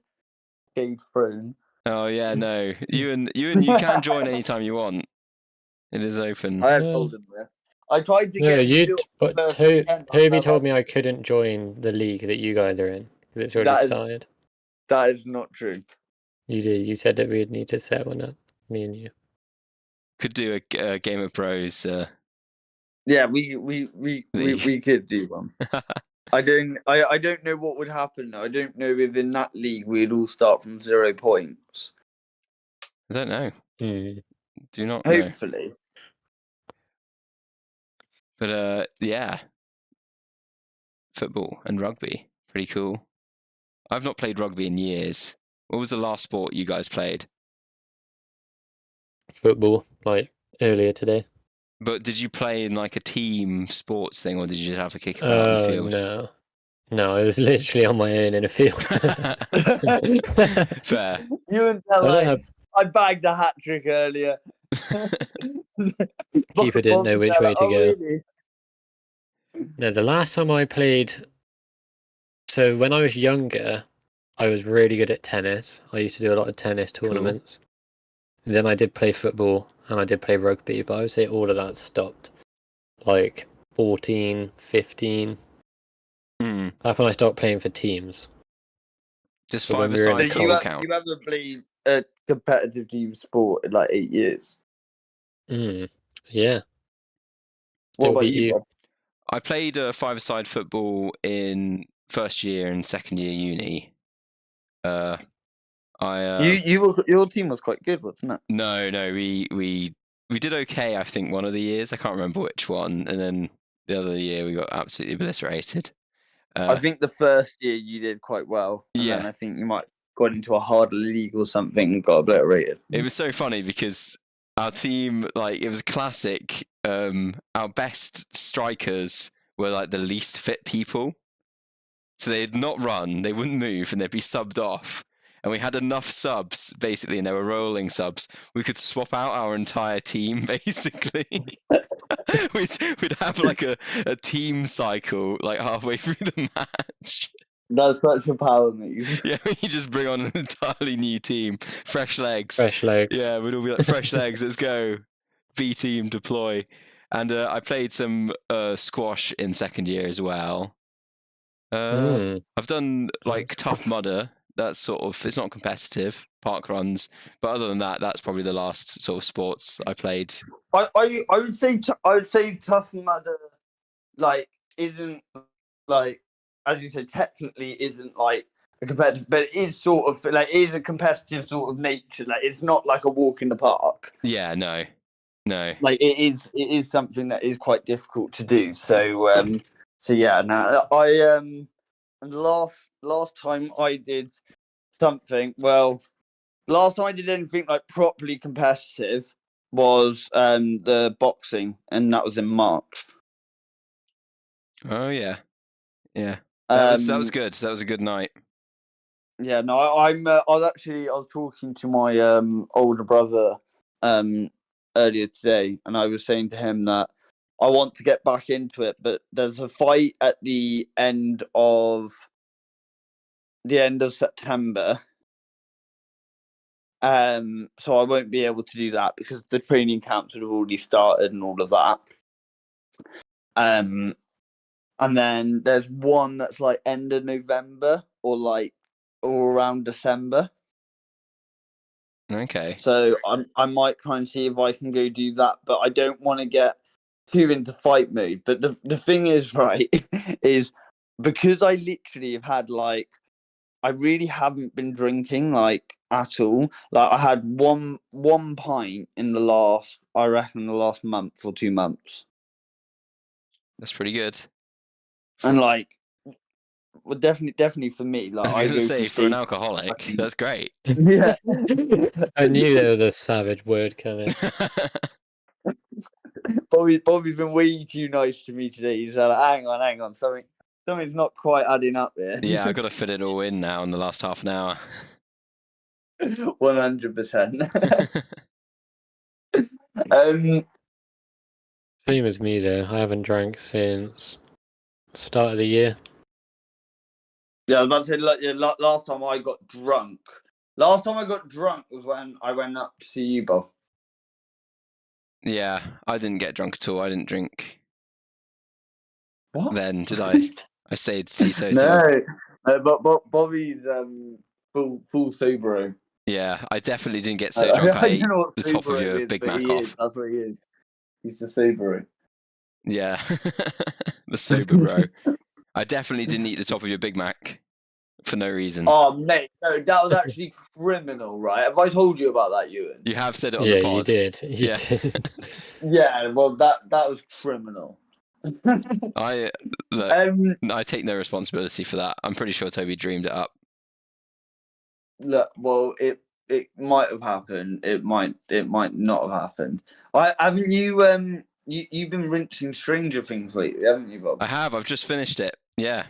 Cage thrown. Oh yeah, no. You can join anytime you want. It is open. I have told him this. I tried to get. But Toby told me I couldn't join the league that you guys are in because it's already started. That is not true. You did. You said that we'd need to set one up, me and you. Could do a Game of Bros. Yeah, we could do one. I don't know what would happen though. I don't know if in that league we'd all start from 0 points. I don't know. Do not Hopefully. know. But yeah, football and rugby, pretty cool. I've not played rugby in years. What was the last sport you guys played? Football, earlier today. But did you play in a team sports thing, or did you just have a kick about in the field? No, I was literally on my own in a field. Fair. You and I bagged a hat trick earlier. Keeper didn't know which way to go. Really? No, the last time I played. So when I was younger, I was really good at tennis. I used to do a lot of tennis tournaments. Cool. Then I did play football and I did play rugby, but I would say all of that stopped 14, 15. That's when I stopped playing for teams. Just 5-a-side full count. You haven't played a competitive team sport in 8 years. Yeah. What about you, Bob? I played 5-a-side football in first year and second year uni. Your team was quite good, wasn't it? No, we did okay. I think one of the years, I can't remember which one, and then the other year we got absolutely obliterated. I think the first year you did quite well. And then I think you might got into a harder league or something and got obliterated. It was so funny because our team, it was classic. Our best strikers were the least fit people. So they'd not run, they wouldn't move, and they'd be subbed off. And we had enough subs, basically, and they were rolling subs. We could swap out our entire team, basically. we'd have a team cycle halfway through the match. That's such a power move. Yeah, you just bring on an entirely new team. Fresh legs. Fresh legs. Yeah, we'd all be fresh legs, let's go. B team, deploy. And I played some squash in second year as well. I've done Tough Mudder. That's sort of, it's not competitive, park runs, but other than that, that's probably the last sort of sports I played. I would say Tough Mudder isn't as you said, technically isn't competitive, but it is sort of like it is a competitive sort of nature. Like it's not like a walk in the park. Yeah, no. Like it is something that is quite difficult to do. So yeah. Now and the last time I did something, well, last time I did anything like properly competitive was the boxing, and that was in March. Oh yeah. That was good. That was a good night. Yeah, no, I was talking to my older brother earlier today, and I was saying to him that I want to get back into it, but there's a fight at the end of September. So I won't be able to do that because the training camps would have already started and all of that. And then there's one that's like end of November or around December. Okay. So I might try and see if I can go do that, but I don't want to get too into fight mode. But the thing is, right, is because I literally have had I really haven't been drinking at all. Like I had one pint in the last month or 2 months. That's pretty good. And well, definitely for me. Like I was going to say, for an alcoholic, that's great. Yeah. I knew there was a savage word coming. Bobby's been way too nice to me today. He's like, hang on, something's not quite adding up here. Yeah, I got to fit it all in now in the last half an hour. 100%. Same as me though. I haven't drank since start of the year. Yeah, I was about to say, last time I got drunk. Last time I got drunk was when I went up to see you, Bob. Yeah, I didn't get drunk at all. I didn't drink. What? Then, did I? I stayed teetotal. No, but Bobby's full sober. Yeah, I definitely didn't get so drunk. I ate the top of your Big Mac off. That's what he is. He's the sober. Yeah, the sober bro. I definitely didn't eat the top of your Big Mac for no reason. Oh, mate, no, that was actually criminal, right? Have I told you about that, Ewan? You have said it on the pod. You did. You did. Yeah, well, that was criminal. I take no responsibility for that. I'm pretty sure Toby dreamed it up. Look, well, it might have happened. It might not have happened. Haven't you you've been rinsing Stranger Things lately, haven't you, Bob? I have. I've just finished it. Yeah.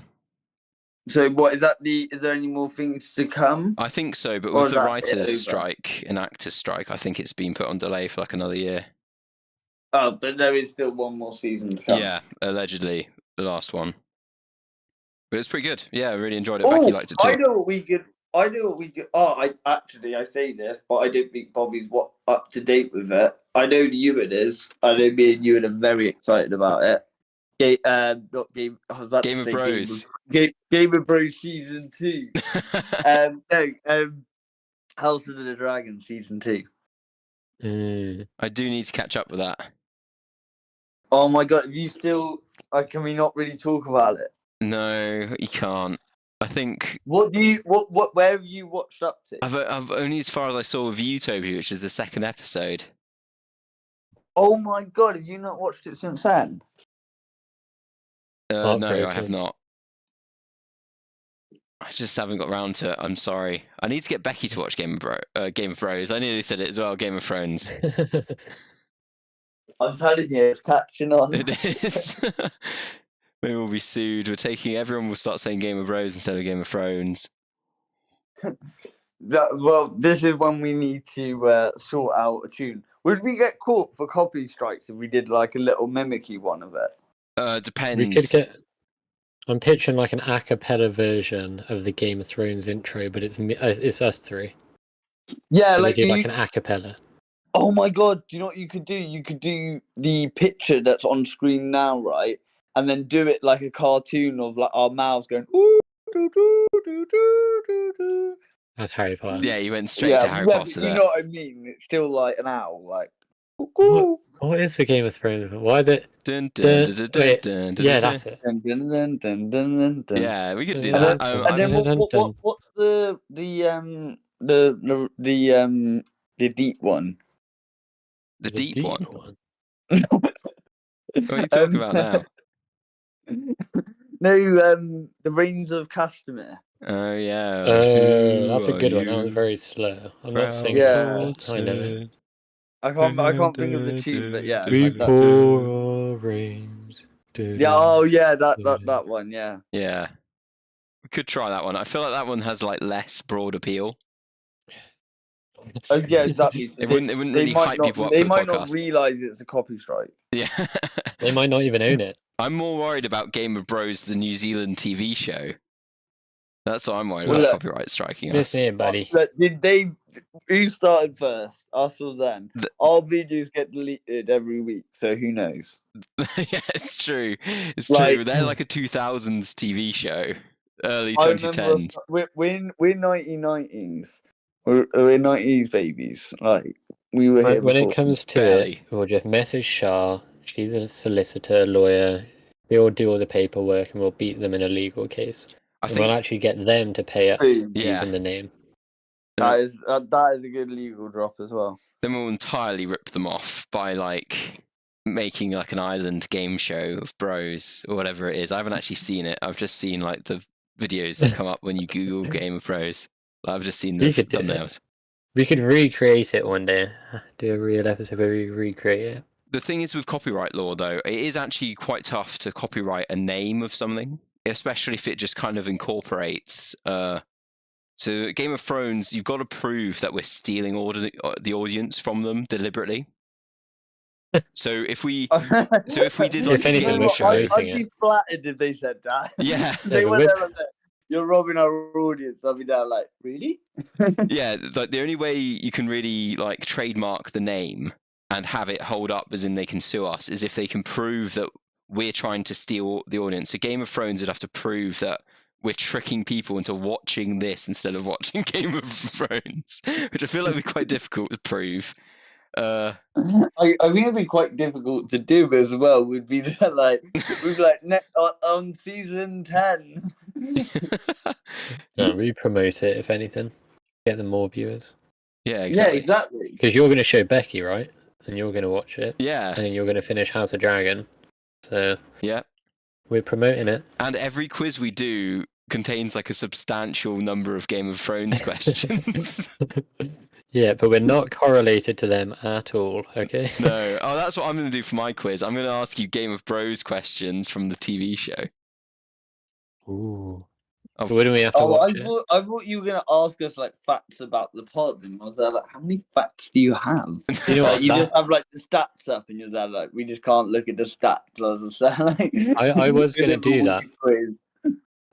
So what is that? Is there any more things to come? I think so, but with the writers' strike and actors' strike, I think it's been put on delay for another year. Oh, but there is still one more season to come. Yeah, allegedly the last one. But it's pretty good. Yeah, I really enjoyed it. Becky liked it too. I know what we could. Oh, I say this, but I don't think Bobby's up to date with it. I know Ewan is. I know me and Ewan are very excited about it. Game of Bros. Game of Bros season 2. House of the Dragon season 2. I do need to catch up with that. Oh my god! You still? Can we not really talk about it? No, you can't. I think. Where have you watched up to? I've only as far as I saw with you, Toby, which is the second episode. Oh my god! Have you not watched it since then? No, I have not. I just haven't got around to it. I'm sorry. I need to get Becky to watch Game of Thrones. I nearly said it as well. Game of Thrones. I'm telling you, it's catching on. It is. Maybe we'll be sued. Everyone will start saying Game of Thrones instead of Game of Thrones. Well, this is when we need to sort out a tune. Would we get caught for copy strikes if we did a little mimicky one of it? Depends. We could get. I'm pitching an a cappella version of the Game of Thrones intro, but it's us three. Yeah, so we do an a cappella. Oh my god! Do you know what you could do? You could do the picture that's on screen now, right? And then do it like a cartoon of our mouths going. Ooh, doo, doo, doo, doo, doo, doo. That's Harry Potter. Yeah, you went straight to Harry Potter. You know what I mean? It's still like an owl, like. Cuckoo. What is the Game of Thrones? Why the? Dun, Dun, dun, dun, dun, wait, dun, dun, yeah, dun, that's dun. it. Dun, dun, dun, dun, dun, dun, dun. Yeah, we could do Dun, that. dun, And then dun, dun, dun. what's the deep one? The deep one. one. What are you talking about now? No, the Reigns of Castamere. Oh yeah. That's a good one. That was very slow. I'm not singing. Yeah. But I know it. I can't think of the tune, but yeah. We like that. pour our rains. Yeah, oh yeah, that one, yeah. Yeah. We could try that one. I feel like that one has like less broad appeal. Oh yeah, exactly. It wouldn't really hype people up for They the might podcast. not realise it's a copy strike. Yeah. They might not even own it. I'm more worried about Game of Bros, the New Zealand TV show. That's what I'm worried Well, about look, copyright striking us. Listen here, buddy. But who started first? Us or them? Our videos get deleted every week, so who knows? Yeah, it's true. It's Like- true. They're like a 2000s TV show. Early I 2010s. remember we're 1990s. We're 90s babies. Like we were here When it before. comes to Barely. it, we'll just message Shah. She's a solicitor, lawyer. We'll do all the paperwork and we'll beat them in a legal case. I And think we'll actually get them to pay us Boom. Yeah. using the name. that is a good legal drop as well. then we'll entirely rip them off by like making like an island game show of Bros or whatever it is. I haven't actually seen it. I've just seen like the videos that come up when you Google Game of Bros. I've just seen the You could do it. thumbnails. We could recreate it one day. Do a real episode where we recreate it. The thing is with copyright law, though, it is actually quite tough to copyright a name of something, especially if it just kind of incorporates. So Game of Thrones, you've got to prove that we're stealing the audience from them deliberately. So if we did like If anything, a game we're show, promoting I'd be flattered if they said that. yeah, They but went we're- there and like, you're robbing our audience. I'll be there like, really? yeah, like the only way you can really like trademark the name and have it hold up as in they can sue us is if they can prove that we're trying to steal the audience. So Game of Thrones would have to prove that we're tricking people into watching this instead of watching Game of Thrones, which I feel like would be quite difficult to prove. I think it'd be quite difficult to do as well. We'd be there like on season 10. No, we promote it, if anything. Get them more viewers. Yeah, Yeah, exactly. exactly. Because you're going to show Becky, right? And you're going to watch it. Yeah, And then you're going to finish House of Dragon. So yeah. we're promoting it. And every quiz we do contains like a substantial number of Game of Thrones questions. Yeah, but we're not correlated to them at all, okay? No. Oh, that's what I'm going to do for my quiz. I'm going to ask you Game of Bros questions from the TV show. Ooh. Of- Wouldn't we have to watch it? I thought you were gonna ask us like facts about the pod, and I was there like, how many facts do you have? You know Like, what? you That- just have like the stats up, and you're there like, we just can't look at the stats. I was just like, I was gonna do that. Quiz.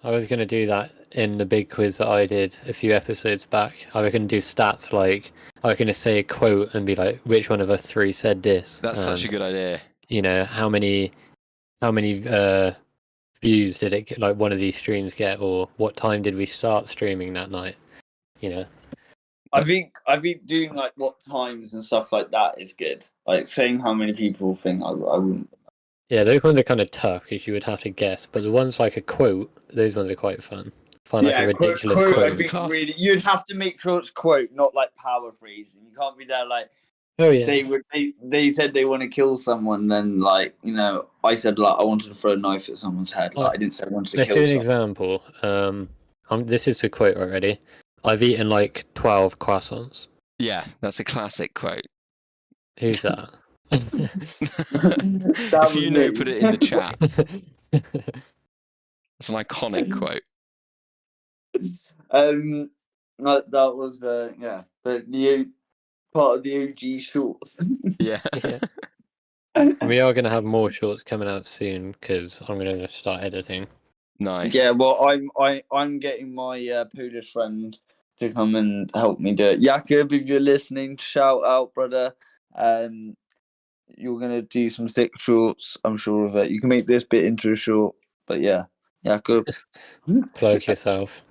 I was going to do that in the big quiz that I did a few episodes back. I was going to do stats like, I was going to say a quote and be like, which one of us three said this? That's such a good idea. You know, how many views did it get, like one of these streams get, or what time did we start streaming that night? You know, I think doing like what times and stuff like that is good. Like saying how many people think I wouldn't. yeah, those ones are kind of tough because you would have to guess, but the ones like a quote, those ones are quite fun. Find like a ridiculous quote. quote. I think really, you'd have to make sure it's quote, not like paraphrasing. You can't be there like Oh yeah, they said they want to kill someone. Then like I said like I wanted to throw a knife at someone's head. Like I didn't say I wanted to let's kill do an someone. example. This is a quote already. I've eaten like 12 croissants. Yeah, that's a classic quote. Who's that? If you know, put it in the chat. It's an iconic quote. That was but the part of the OG shorts. Yeah. Yeah. We are going to have more shorts coming out soon because I'm going to start editing. Nice. Yeah, well, I'm getting my Polish friend to come and help me do it. Jakub, if you're listening, shout out, brother. You're gonna do some thick shorts, I'm sure of it. You can make this bit into a short, but yeah, Jakub, Plug yourself.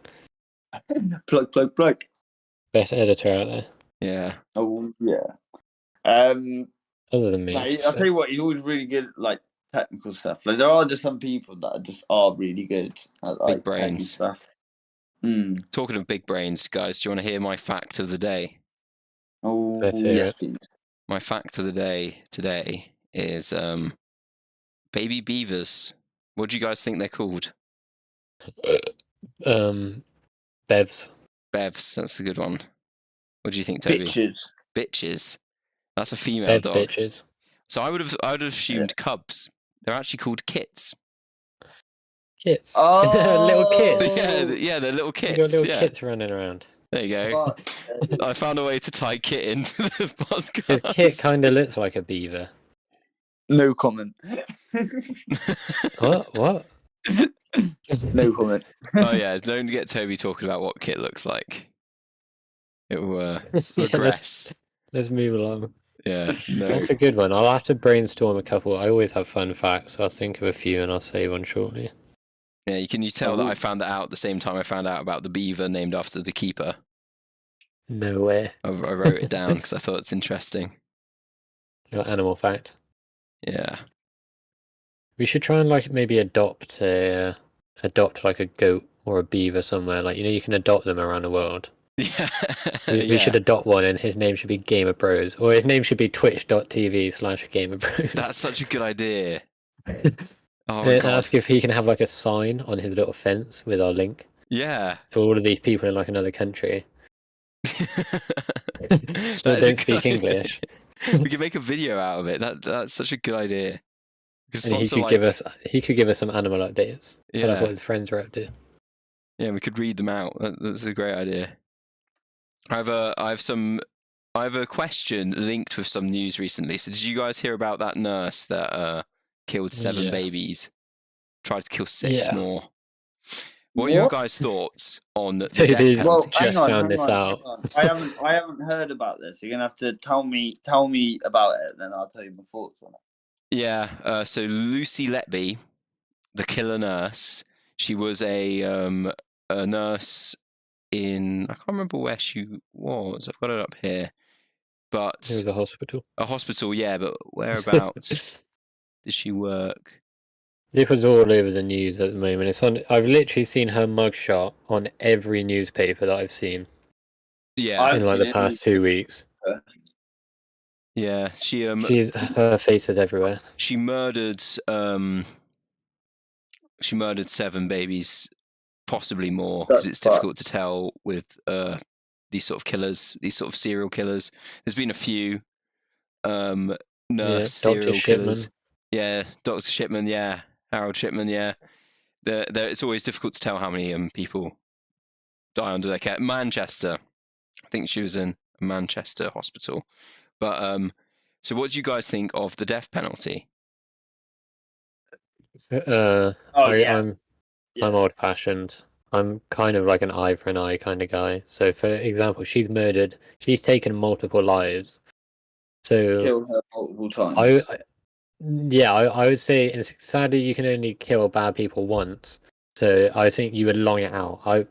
plug. Best editor out there. Yeah. Oh yeah. Other than me. Like, I'll tell you what, he's always really good at like technical stuff. Like there are just some people that are really good at like Big brains stuff. Talking of big brains, guys, do you want to hear my fact of the day? Oh, Let's hear yes, it. please. My fact of the day today is baby beavers. What do you guys think they're called? Bevs. Bevs, that's a good one. What do you think, Toby? Bitches. That's a female Bev dog. bitches. So I would have assumed cubs. They're actually called kits. Kits. Oh, Little kits. Yeah, they're little kits. You got little yeah. kits running around. There you go. I found a way to tie kit into the podcast. His kit kind of looks like a beaver. No comment. What? No comment. Oh yeah, don't get Toby talking about what kit looks like. It will regress. Let's move along. Yeah, no. That's a good one. I'll have to brainstorm a couple. I always have fun facts, so I'll think of a few and I'll say one shortly. Yeah, you tell that I found that out at the same time I found out about the beaver named after the keeper. No way. I wrote it down because I thought it's interesting. Your animal fact. Yeah. We should try and like maybe adopt like a goat or a beaver somewhere. Like you can adopt them around the world. Yeah. We should adopt one, and his name should be Gamer Bros, or his name should be twitch.tv/Gamer Bros. That's such a good idea. Oh my God. Ask if he can have like a sign on his little fence with our link. Yeah. For all of these people in like another country. That don't speak English. We could make a video out of it. That's such a good idea. And he could give us some animal updates. Yeah. Like what his friends are up to. Yeah, we could read them out. That's a great idea. I have a question linked with some news recently. So did you guys hear about that nurse that killed 7 babies? Tried to kill 6 more. What are your guys' thoughts on the death penalty? Well, just found this out. I haven't heard about this. You're gonna have to tell me about it, then I'll tell you my thoughts on it. Yeah. So Lucy Letby, the killer nurse, she was a nurse in, I can't remember where she was. I've got it up here. But it was a hospital. A hospital, yeah. But whereabouts did she work? This was all over the news at the moment. It's on. I've literally seen her mugshot on every newspaper that I've seen. Yeah, in like the past 2 weeks. Yeah, her face is everywhere. She murdered 7 babies, possibly more, because it's difficult to tell with these sort of killers, these sort of serial killers. There's been a few serial killers. Yeah, Dr. Shipman, yeah. Harold Shipman, yeah. It's always difficult to tell how many people die under their care. Manchester. I think she was in a Manchester hospital. But so what do you guys think of the death penalty? I'm old-fashioned. I'm kind of like an eye for an eye kind of guy. So, for example, she's taken multiple lives. So killed her multiple times. I would say, sadly, you can only kill bad people once. So I think you would long it out. I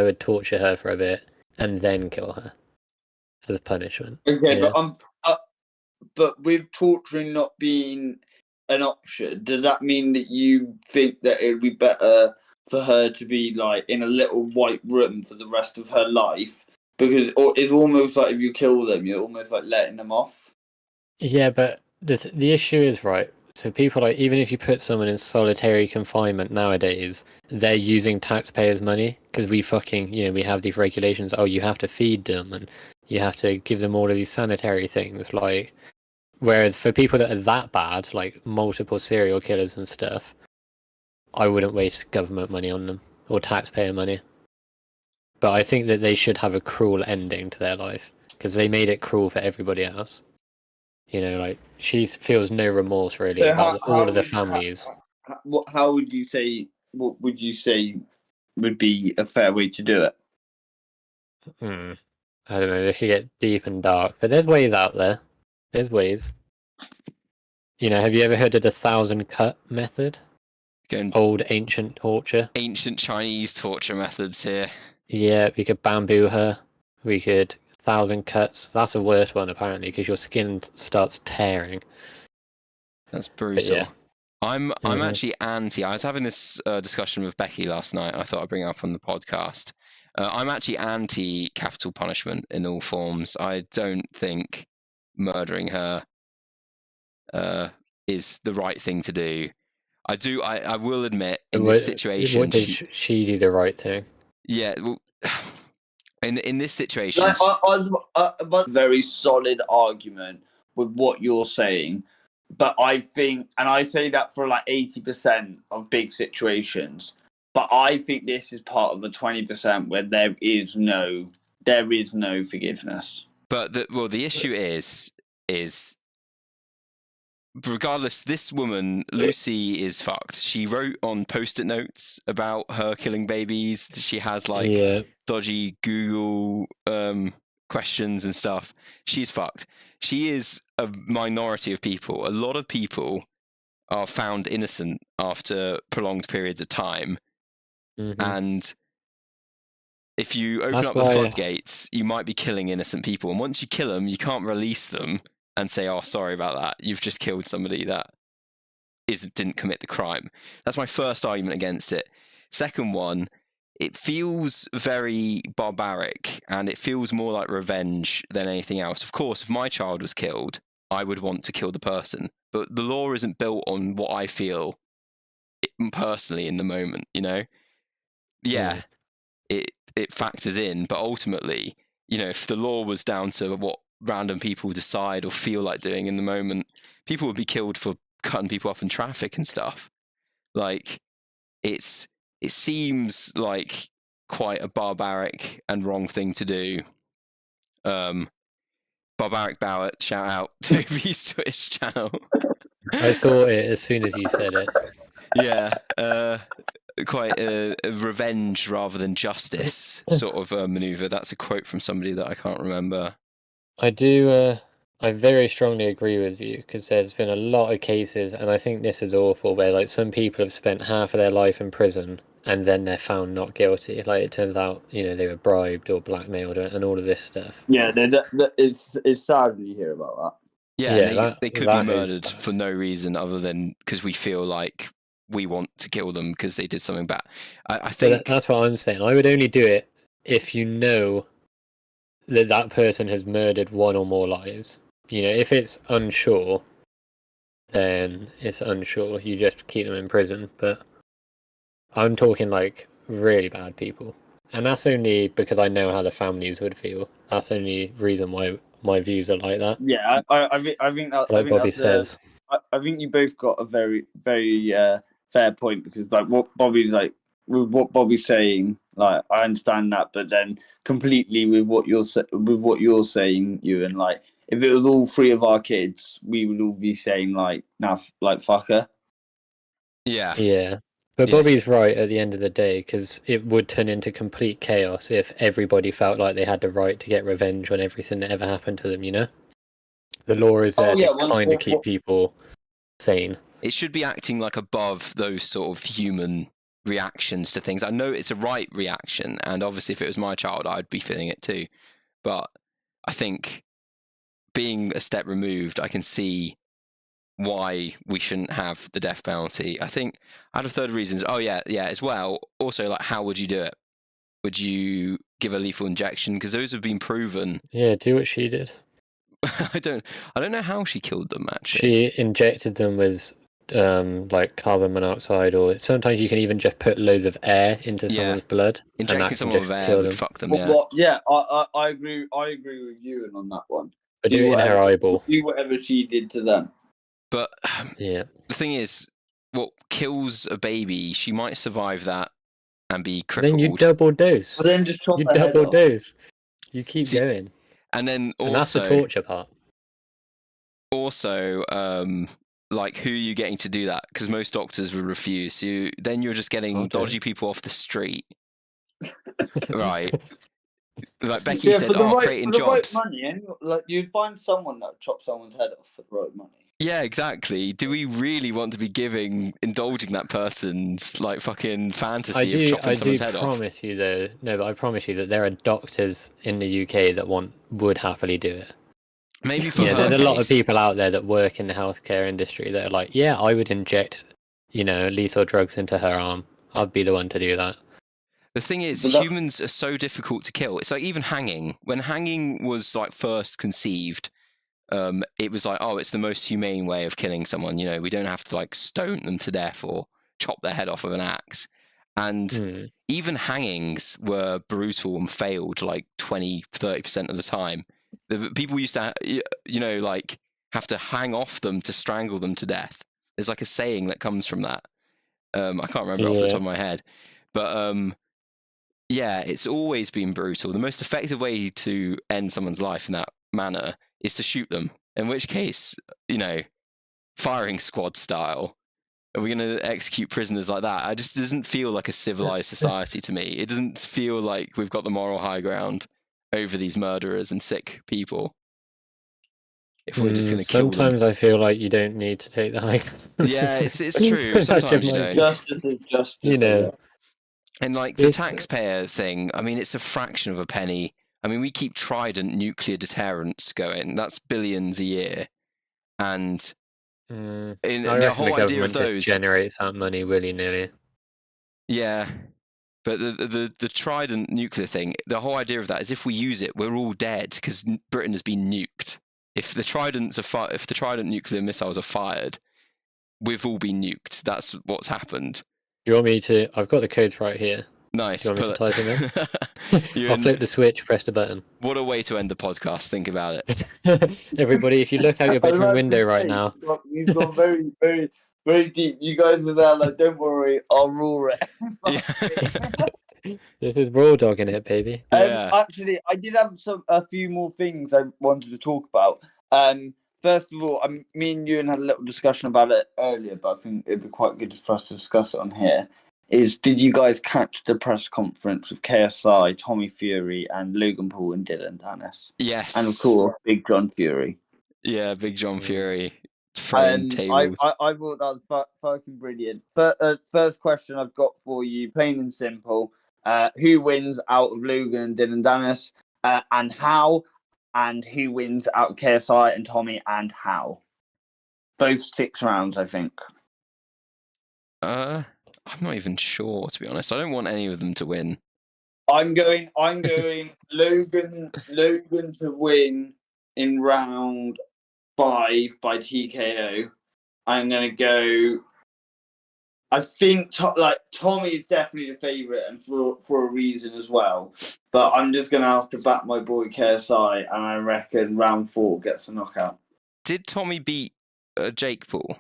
would torture her for a bit and then kill her as a punishment. Okay, but with torturing not being an option, does that mean that you think that it would be better for her to be like in a little white room for the rest of her life? Because it's almost like if you kill them, you're almost like letting them off. Yeah, but the issue is, right, so people, like, even if you put someone in solitary confinement nowadays, they're using taxpayers' money, because we have these regulations. Oh, you have to feed them and you have to give them all of these sanitary things, like, whereas for people that are that bad, like multiple serial killers and stuff, I wouldn't waste government money on them or taxpayer money. But I think that they should have a cruel ending to their life, because they made it cruel for everybody else. Like, she feels no remorse really about all of the families. How would you say? What would you say would be a fair way to do it? I don't know. This should get deep and dark, but there's ways out there. There's ways. Have you ever heard of the 1,000 cut method? Old ancient torture. Ancient Chinese torture methods here. Yeah, we could bamboo her. We could 1,000 cuts. That's the worst one apparently because your skin starts tearing. That's brutal. Yeah. I'm actually anti. I was having this discussion with Becky last night. I thought I'd bring it up on the podcast. I'm actually anti capital punishment in all forms. I don't think murdering her is the right thing to do. I will admit in this situation. What did she do the right thing? Yeah. Well, in this situation, like, I very solid argument with what you're saying, but I think, and I say that for like 80% of big situations, but I think this is part of the 20% where there is no forgiveness. But the issue is regardless, this woman, Lucy, is fucked. She wrote on Post-it notes about her killing babies. She has like dodgy Google questions and stuff. She's fucked. She is a minority of people. A lot of people are found innocent after prolonged periods of time. Mm-hmm. And if you open up the floodgates, you might be killing innocent people. And once you kill them, you can't release them and say, "Oh, sorry about that. You've just killed somebody that didn't commit the crime." That's my first argument against it. Second one, it feels very barbaric, and it feels more like revenge than anything else. Of course, if my child was killed, I would want to kill the person. But the law isn't built on what I feel personally in the moment, you know? Yeah, it factors in, but ultimately, you know, if the law was down to what random people decide or feel like doing in the moment, people would be killed for cutting people off in traffic and stuff. Like, it seems like quite a barbaric and wrong thing to do. Barbaric Ballot, shout out Toby's Twitch channel. I thought it as soon as you said it. Yeah, quite a revenge rather than justice sort of maneuver. That's a quote from somebody that I can't remember. I very strongly agree with you because there's been a lot of cases, and I think this is awful, where like some people have spent half of their life in prison and then they're found not guilty. Like it turns out, you know, they were bribed or blackmailed and all of this stuff. Yeah, it's sad when you hear about that. Yeah, they could be murdered for no reason other than because we feel like we want to kill them because they did something bad. I think that's what I'm saying. I would only do it if you know that person has murdered one or more lives. You know, if it's unsure, then it's unsure. You just keep them in prison. But I'm talking like really bad people. And that's only because I know how the families would feel. That's the only reason why my views are like that. Yeah, I think that, like Bobby says. I think you both got a very, very fair point, because like what Bobby's like, with what Bobby's saying, like I understand that, but then completely with what you're saying, Ewan, like if it was all three of our kids, we would all be saying like, nah, like fuck her. Yeah. But Bobby's right at the end of the day, because it would turn into complete chaos if everybody felt like they had the right to get revenge on everything that ever happened to them, you know? The law is there to kind of keep people sane. It should be acting like above those sort of human reactions to things. I know it's a right reaction, and obviously if it was my child, I'd be feeling it too. But I think being a step removed, I can see why we shouldn't have the death penalty. I think out of third reasons, as well. Also, like, how would you do it? Would you give a lethal injection? Because those have been proven. Yeah, do what she did. I don't know how she killed them, actually. She injected them with like carbon monoxide, or sometimes you can even just put loads of air into someone's blood. Injecting someone with air would fuck them. I agree with you on that one. But do it in her eyeball. Do whatever she did to them. But the thing is, what kills a baby, she might survive that and be crippled. Then you double dose. But then just chop you double dose. You keep going. And then also, and that's the torture part. Also, like, who are you getting to do that? Because most doctors would refuse. Then you're just getting dodgy people off the street. Right. Like Becky said, creating jobs. Right money, and like you'd find someone that would chop someone's head off for the right money. Yeah, exactly. Do we really want to be indulging that person's like fucking fantasy of chopping someone's head off? I promise you though. No, but I promise you that there are doctors in the UK that would happily do it. Maybe for her there's case. a lot of people out there that work in the healthcare industry that are like, yeah, I would inject, lethal drugs into her arm. I'd be the one to do that. The thing is, humans are so difficult to kill. It's like even hanging. When hanging was like first conceived, it was like, oh, it's the most humane way of killing someone. We don't have to like stone them to death or chop their head off with an axe. And even hangings were brutal and failed like 20-30% of the time. People used to, like have to hang off them to strangle them to death. There's like a saying that comes from that. I can't remember off the top of my head, but yeah, it's always been brutal. The most effective way to end someone's life in that manner is to shoot them. In which case, firing squad style, are we going to execute prisoners like that? It just doesn't feel like a civilized society to me. It doesn't feel like we've got the moral high ground over these murderers and sick people. If we're just going to kill them. Sometimes I feel like you don't need to take the high ground. Yeah, it's true. Sometimes you don't. Justice is justice. And like the taxpayer thing, I mean, it's a fraction of a penny. I mean, we keep Trident nuclear deterrents going. That's billions a year. And the whole idea of those generates that money willy-nilly. Yeah. But the Trident nuclear thing, the whole idea of that is if we use it, we're all dead because Britain has been nuked. If the Trident nuclear missiles are fired, we've all been nuked. That's what's happened. You want me to? I've got the codes right here. Nice. You want me to type them in? I'll flip the switch, press the button. What a way to end the podcast. Think about it. Everybody, if you look out your bedroom window right now. You've gone very, very, very deep. You guys are there like, don't worry, I'll rule it. This is raw dogging it, baby. Actually, I did have a few more things I wanted to talk about. First of all, me and Ewan had a little discussion about it earlier, but I think it'd be quite good for us to discuss it on here. Did you guys catch the press conference with KSI, Tommy Fury, and Logan Paul and Dylan Dennis? Yes. And of course, Big John Fury. Yeah, Big John Fury. Throwing tables. I thought that was fucking brilliant. First question I've got for you, plain and simple. Who wins out of Logan and Dylan Dennis, and how? And who wins out of KSI and Tommy, and how? Both 6 rounds, I think. I'm not even sure, to be honest. I don't want any of them to win. I'm going Logan to win in round 5 by TKO. I'm going to go. I think Tommy is definitely the favourite, and for a reason as well. But I'm just going to have to back my boy KSI, and I reckon round 4 gets a knockout. Did Tommy beat Jake Paul?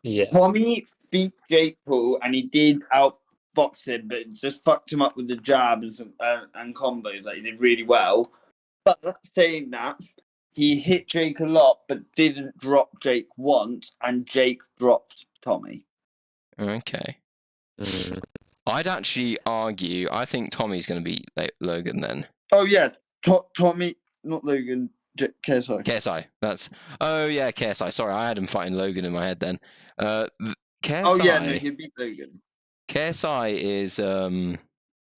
Yeah. Tommy beat Jake Paul, and he did outbox him, but it just fucked him up with the jab and combos. Like, he did really well. But saying that, he hit Jake a lot, but didn't drop Jake once, and Jake dropped Tommy. Okay. I'd actually argue, I think Tommy's going to beat Logan then. Oh, yeah. Tommy, not Logan, KSI. KSI. Oh, yeah, KSI. Sorry, I had him fighting Logan in my head then. KSI. Oh, yeah, no, he beat Logan. KSI is a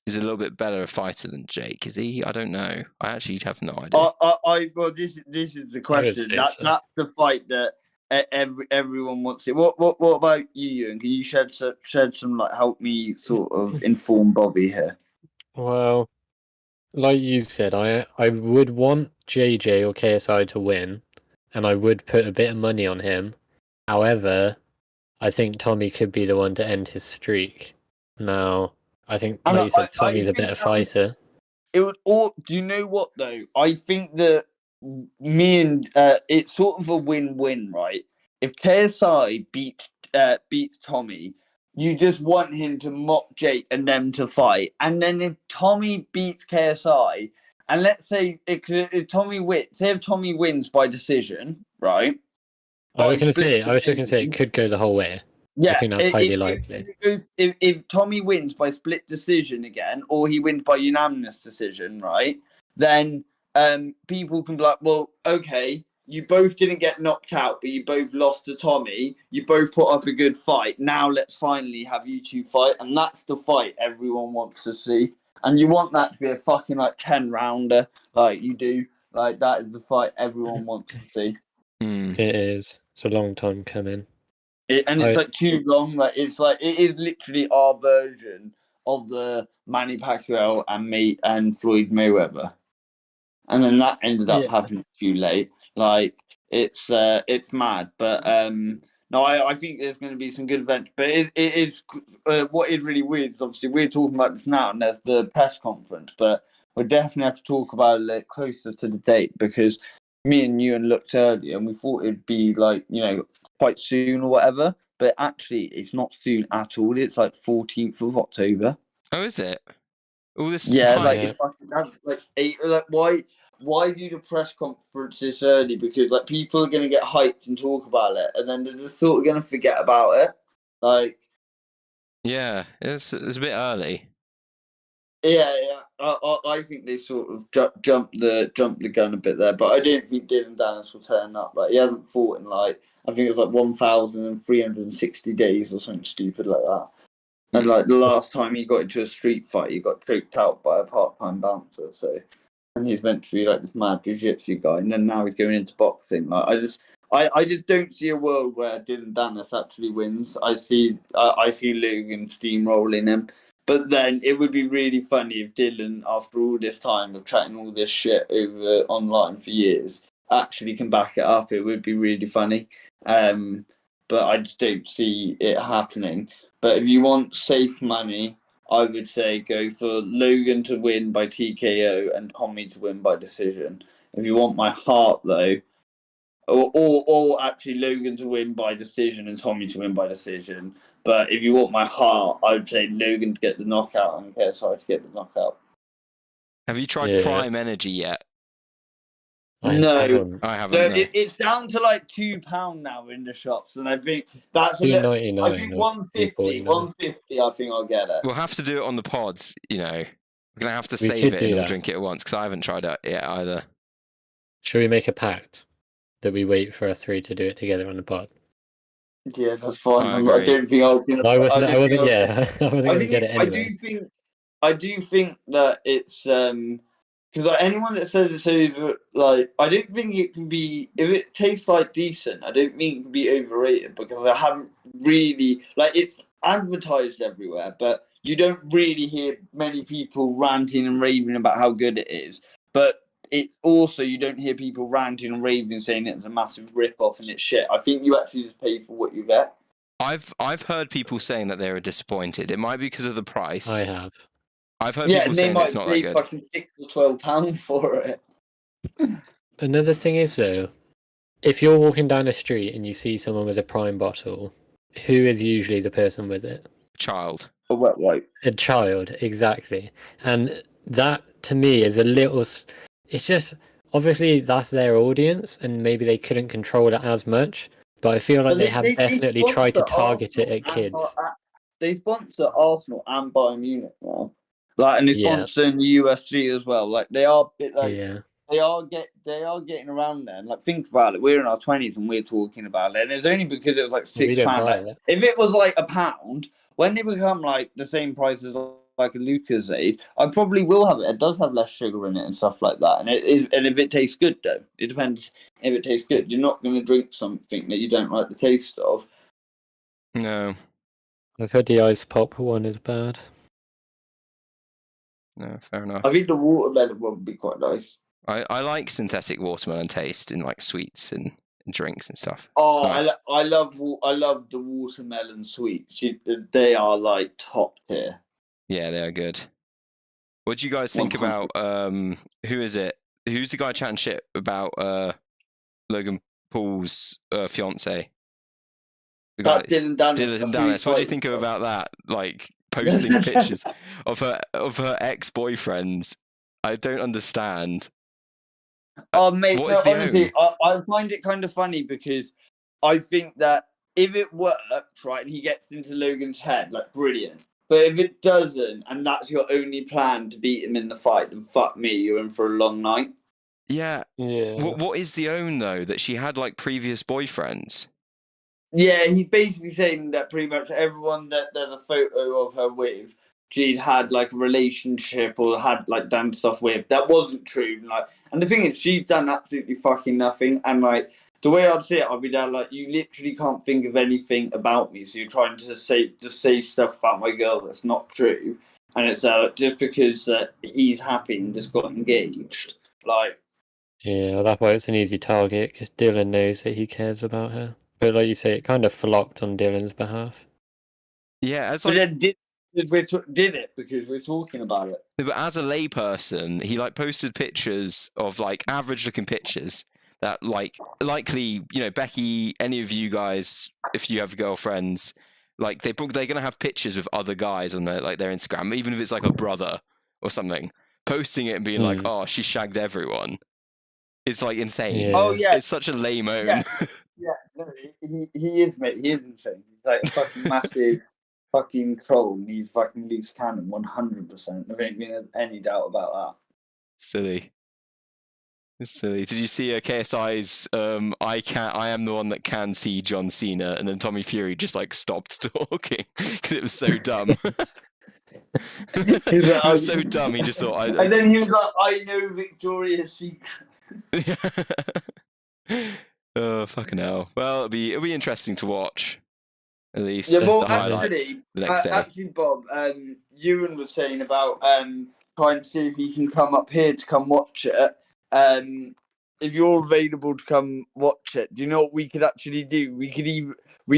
little bit better a fighter than Jake, is he? I don't know. I actually have no idea. Well, this is the question. That's the fight that everyone wants it. What about you, Ewan? Can you shed some like help me sort of inform Bobby here? Well, like you said, I would want JJ or KSI to win, and I would put a bit of money on him. However, I think Tommy could be the one to end his streak. Now, I think, like you said, Tommy's a better fighter. It would. Or do you know what though? I think that me and it's sort of a win-win, right? If KSI beats Tommy, you just want him to mock Jake and them to fight. And then if Tommy beats KSI, and let's say if Tommy wins by decision, right? I was going to say it could go the whole way. Yeah, I think that's highly likely. If Tommy wins by split decision again, or he wins by unanimous decision, right? Then people can be like, well, okay, You both didn't get knocked out, but you both lost to Tommy. You both put up a good fight. Now let's finally have you two fight, and that's the fight everyone wants to see. And you want that to be a fucking like 10-rounder, like you do. Like that is the fight everyone wants to see. It is. It's a long time coming. It's like too long. Like it is literally our version of the Manny Pacquiao and Floyd Mayweather, and then that ended up happening too late. Like it's mad, but no, I think there's going to be some good events. But it is what is really weird is obviously we're talking about this now, and there's the press conference, but we'll definitely have to talk about it closer to the date because me and you looked earlier and we thought it'd be like, you know, quite soon or whatever, but actually it's not soon at all. It's like 14th of October. Oh, is it? All this it's fucking like 8. Like why do the press conferences early? Because like people are gonna get hyped and talk about it, and then they're just sort of gonna forget about it. Like, yeah, it's a bit early. Yeah. I think they sort of jumped the gun a bit there, but I don't think Dylan Dennis will turn up. Like he hasn't fought in like I think it's like 1,360 days or something stupid like that. And like the last time he got into a street fight, he got choked out by a part-time bouncer. So, and he's meant to be like this mad jiu-jitsu guy, and then now he's going into boxing. Like I just don't see a world where Dylan Dennis actually wins. I see Logan steamrolling him. But then it would be really funny if Dylan, after all this time of chatting all this shit over online for years, actually can back it up. It would be really funny. But I just don't see it happening. But if you want safe money, I would say go for Logan to win by TKO and Tommy to win by decision. If you want my heart, though, or actually Logan to win by decision and Tommy to win by decision. But if you want my heart, I would say Logan to get the knockout and KSI to get the knockout. Have you tried Prime Energy yet? No, I haven't. So it's down to like £2 now in the shops, and I think that's I think 150. I think I'll get it. We'll have to do it on the pods. You know, we're gonna have to save it and we'll drink it at once because I haven't tried it yet either. Should we make a pact that we wait for us three to do it together on the pod? Yeah, that's fine. I don't think I was gonna. I wasn't gonna get it anyway. I do think that it's because like anyone that says it's over, like I don't think it can be. If it tastes like decent, I don't think it can be overrated because I haven't really like it's advertised everywhere, but you don't really hear many people ranting and raving about how good it is. But it's also you don't hear people ranting and raving saying it's a massive rip-off and it's shit. I think you actually just pay for what you get. I've heard people saying that they were disappointed. It might be because of the price. I have. I've heard people saying it's not that good. Fucking £6 or £12 for it. Another thing is though, if you're walking down the street and you see someone with a Prime bottle, who is usually the person with it? Child. A wet wipe. A child, exactly. And that to me is a little. It's just obviously that's their audience, and maybe they couldn't control it as much. But I feel like they have definitely tried to target it at kids. They sponsor Arsenal and Bayern Munich now, like, and they sponsor the UFC as well. Like they are, they are getting around there. And, like, think about it. We're in our 20s and we're talking about it, and it's only because it was like £6. Like, if it was like £1, when they become like the same price as like a Lucozade, I probably will have it. It does have less sugar in it and stuff like that. And it is, and if it tastes good, though, it depends. If it tastes good, you're not going to drink something that you don't like the taste of. No. I've heard the ice pop one is bad. No, fair enough. I think the watermelon one would be quite nice. I like synthetic watermelon taste in like sweets and drinks and stuff. Oh, nice. I love the watermelon sweets. They are like top tier. Yeah, they are good. What do you guys think about who is it? Who's the guy chatting shit about Logan Paul's fiance? That's Dylan Dennis. Dylan Dennis. What do you think about that? Like posting pictures of her ex-boyfriends. I don't understand. Oh mate, honestly, I find it kind of funny because I think that if it works, right, and he gets into Logan's head, like brilliant. But if it doesn't, and that's your only plan to beat him in the fight, then fuck me, you're in for a long night. Yeah. Yeah. What is the own though? That she had like previous boyfriends. Yeah, he's basically saying that pretty much everyone that there's a photo of her with, she'd had like a relationship or had like done stuff with. That wasn't true. Like, and the thing is, she's done absolutely fucking nothing. And like the way I'd see it, I'd be down like, you literally can't think of anything about me, so you're trying to say stuff about my girl that's not true. And it's just because he's happy and just got engaged. Like, Yeah, well, that's why it's an easy target, because Dylan knows that he cares about her. But like you say, it kind of flopped on Dylan's behalf. Yeah, as but like, then did it because we're talking about it. but as a layperson, he like posted pictures of like average looking pictures that like likely, you know, Becky, any of you guys, if you have girlfriends, like they're gonna have pictures with other guys on their Instagram, even if it's like a brother or something, posting it and being like, oh, she shagged everyone. It's like insane. Yeah. Oh yeah, It's such a lame own. yeah. No, he is, mate. He is insane. He's like a fucking massive fucking troll. He's fucking loose cannon, 100%. There ain't been any doubt about that. Silly. It's silly. Did you see KSI's I am the one that can see John Cena, and then Tommy Fury just like stopped talking because it was so dumb. It was so dumb. He just thought. And then he was like, "I know Victoria's Secret." Oh fucking hell! Well, it'll be interesting to watch. At least Yeah, well, the highlights the next day. Actually, Bob, Ewan was saying about trying to see if he can come up here to come watch it. If you're available to come watch it, do you know what we could actually do? We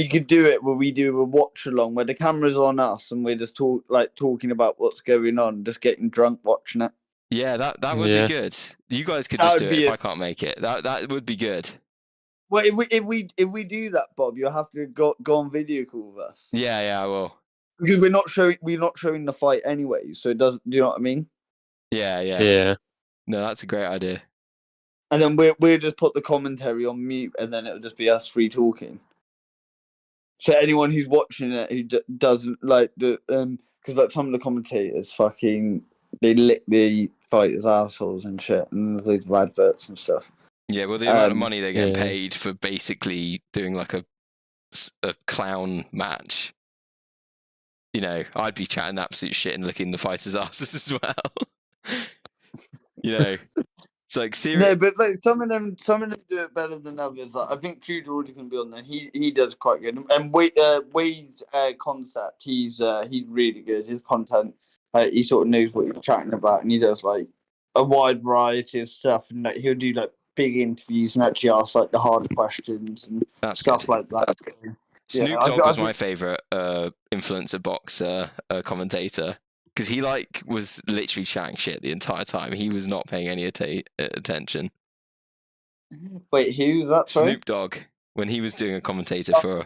could do it where we do a watch along where the camera's on us and we're just talking about what's going on, just getting drunk watching it. Yeah, that would be good. You guys could just do it if I can't make it. That would be good. Well, if we do that, Bob, you'll have to go on video call with us. Yeah, I will. Because we're not showing the fight anyway, so it doesn't. Do you know what I mean? Yeah. No, that's a great idea. And then we'll just put the commentary on mute, and then it'll just be us free talking. So anyone who's watching it who doesn't like the because like some of the commentators fucking they lick the fighters' assholes and shit, and there's loads of adverts and stuff. Yeah, well, the amount of money they're getting paid for basically doing like a clown match. You know, I'd be chatting absolute shit and licking the fighters' asses as well. You know, it's like serious. No, but like some of them do it better than others. Like, I think True George can be on there. He does quite good. And Wade's concept, he's really good. His content, he sort of knows what he's chatting about, and he does like a wide variety of stuff. And like he'll do like big interviews and actually ask like the hard questions and stuff like that. Snoop Dogg was my favorite influencer boxer commentator because he like was literally chatting shit the entire time. He was not paying any attention. Wait, who was that? Snoop Dogg when he was doing a commentator for.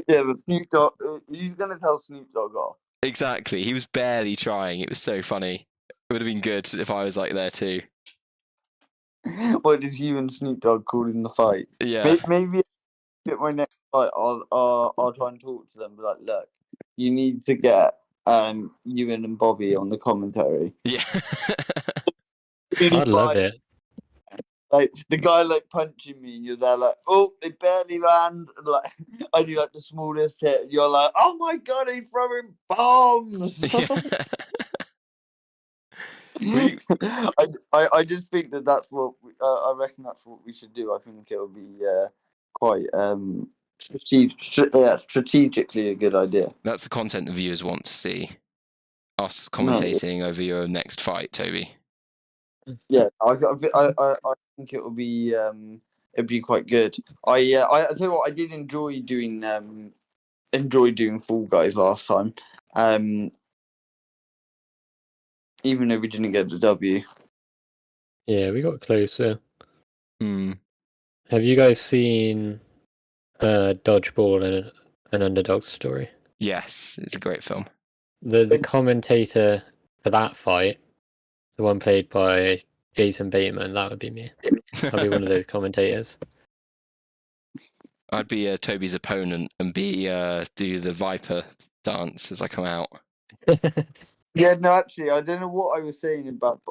Yeah, but Snoop Dogg, he's gonna tell Snoop Dogg off. Exactly, he was barely trying. It was so funny. It would have been good if I was like there too. What did you and Snoop Dogg call in the fight? Yeah. Maybe at my next fight, I'll try and talk to them. But like, look, you need to get Ewan and Bobby on the commentary. Yeah. I'd love it. Like the guy like punching me, and you're there like, oh, they barely land. And, like I do like the smallest hit. You're like, oh my god, he's throwing bombs. I just think that's what I reckon that's what we should do. I think it'll be quite strategically a good idea. That's the content the viewers want to see. Us commentating over your next fight, Toby. Yeah, I think it'll be quite good. I tell you what, I did enjoy doing Fall Guys last time. Even though we didn't get the W. Yeah, we got closer. Hmm. Have you guys seen Dodgeball and An Underdog Story? Yes, it's a great film. The commentator for that fight, the one played by Jason Bateman, that would be me. I'd be one of those commentators. I'd be Toby's opponent and do the Viper dance as I come out. Yeah, no, actually, I don't know what I was saying about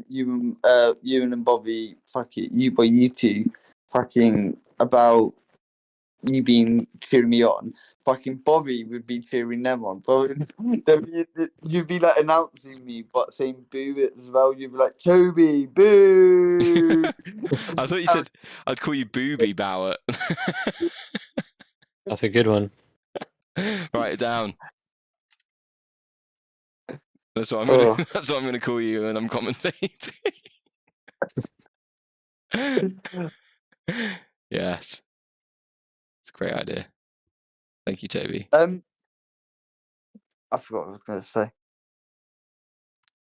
you and Bobby fucking you two fucking about you being cheering me on. Fucking Bobby would be cheering them on. But you'd be like announcing me, but saying boo as well. You'd be like Toby, boo. I thought you said I'd call you Booby Bauer. That's a good one. Write it down. That's what I'm gonna call you when I'm commentating. Yes, it's a great idea. Thank you, Toby. I forgot what I was going to say.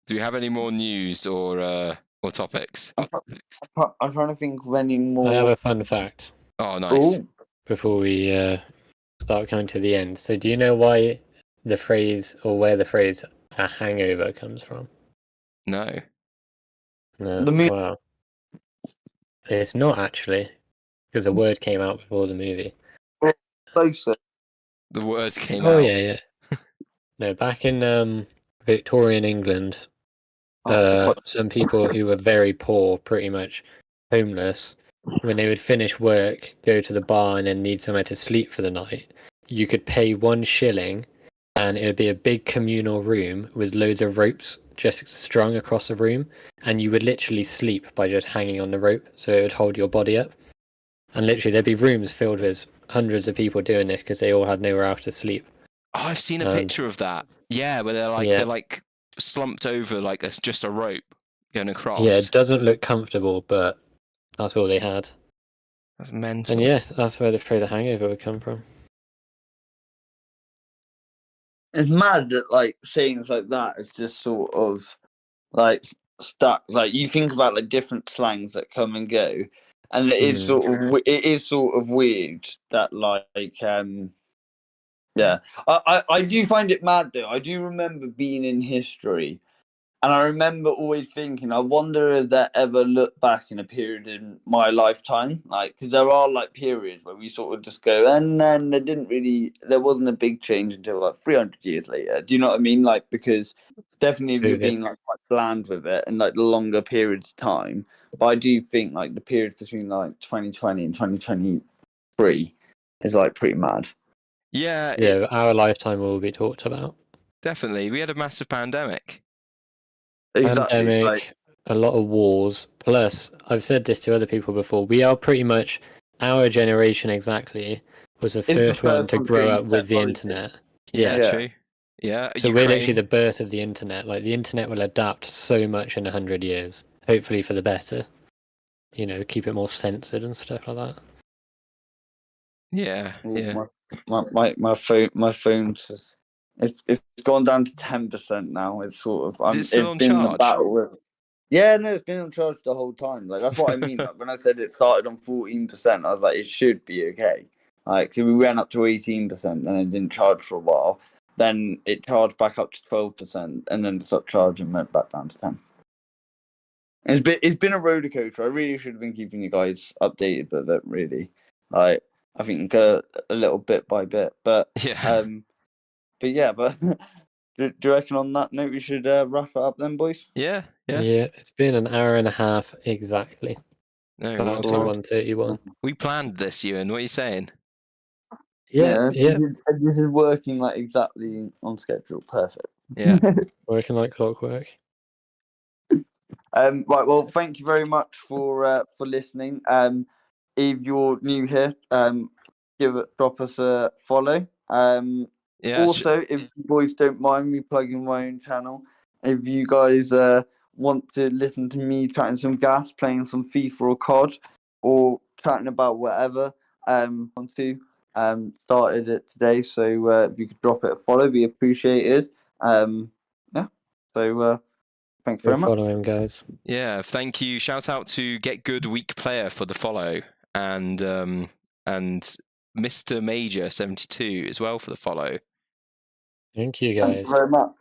Do you have any more news or topics? I'm trying to think of any more. I have a fun fact. Oh, nice. Ooh. Before we start coming to the end. So do you know why the phrase, or where the phrase "a hangover" comes from? No. No. The movie. Wow. It's not actually, because the word came out before the movie. Closer. The words came Oh out. yeah. No, back in Victorian England, some people who were very poor, pretty much homeless, when they would finish work, go to the bar and then need somewhere to sleep for the night, you could pay 1 shilling and it would be a big communal room with loads of ropes just strung across the room, and you would literally sleep by just hanging on the rope, so it would hold your body up. And literally there'd be rooms filled with hundreds of people doing this because they all had nowhere else to sleep. Oh, I've seen a picture of that. Yeah, where they're like slumped over like just a rope going across. Yeah, it doesn't look comfortable, but that's all they had. That's mental. And yeah, that's where the phrase "the hangover" would come from. It's mad that like sayings like that is just sort of like stuck. Like you think about like different slangs that come and go, and it is sort of weird that yeah. I do find it mad though. I do remember being in history, and I remember always thinking, I wonder if that ever looked back in a period in my lifetime, like because there are like periods where we sort of just go, and then there wasn't a big change until like 300 years later. Do you know what I mean? Like because definitely if you're being like quite bland with it and like the longer periods of time, but I do think like the period between like 2020 and 2023 is like pretty mad. Yeah, our lifetime will be talked about. Definitely, we had a massive pandemic. Exactly. Pandemic, a lot of wars. Plus, I've said this to other people before. We are pretty much our generation exactly was the first one to grow up with the internet. Yeah, true. Yeah. So we're literally the birth of the internet. Like the internet will adapt so much in 100 years, hopefully for the better. You know, keep it more censored and stuff like that. Yeah. My phone's just it's gone down to 10% now. It's sort of it's still on charge? Yeah, no, it's been on charge the whole time. Like that's what I mean. Like, when I said it started on 14%, I was like, it should be okay. Like, so we went up to 18%, and it didn't charge for a while. Then it charged back up to 12%, and then it stopped charging and went back down to 10. It's been a roller coaster. I really should have been keeping you guys updated with it. Really, like I think a little bit by bit, but yeah. But do you reckon on that note we should wrap it up then, boys? Yeah. It's been an hour and a half exactly. No, 1:31. We planned this, Ewan. What are you saying? Yeah. This is working like exactly on schedule. Perfect. Yeah. Working like clockwork. Right. Well, thank you very much for listening. If you're new here, drop us a follow. Also, if you boys don't mind me plugging my own channel, if you guys want to listen to me chatting some gas, playing some FIFA or COD, or chatting about whatever, want to started it today. So if you could drop it a follow, be appreciated. So thank you very much. Follow him, guys. Yeah, thank you. Shout out to Get Good Week Player for the follow, and Mr. Major 72 as well for the follow. Thank you, guys. Thank you very much.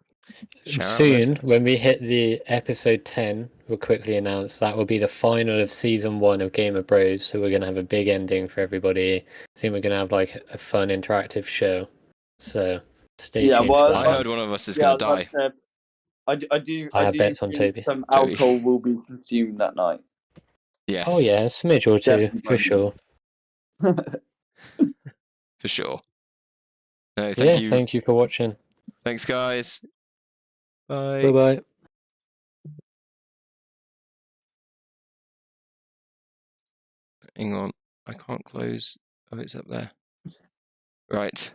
Soon, when we hit the episode 10, we'll quickly announce that will be the final of season 1 of Game of Bros. So we're going to have a big ending for everybody. I think we're going to have like a fun interactive show. So stay tuned. I heard one of us is going to die. I do have bets on think Toby. some alcohol will be consumed that night. Yes. Oh yeah, a smidge or two Definitely for sure. For sure. No, thank you. Thank you for watching. Thanks, guys. Bye. Bye bye. Hang on. I can't close. Oh, it's up there. Right.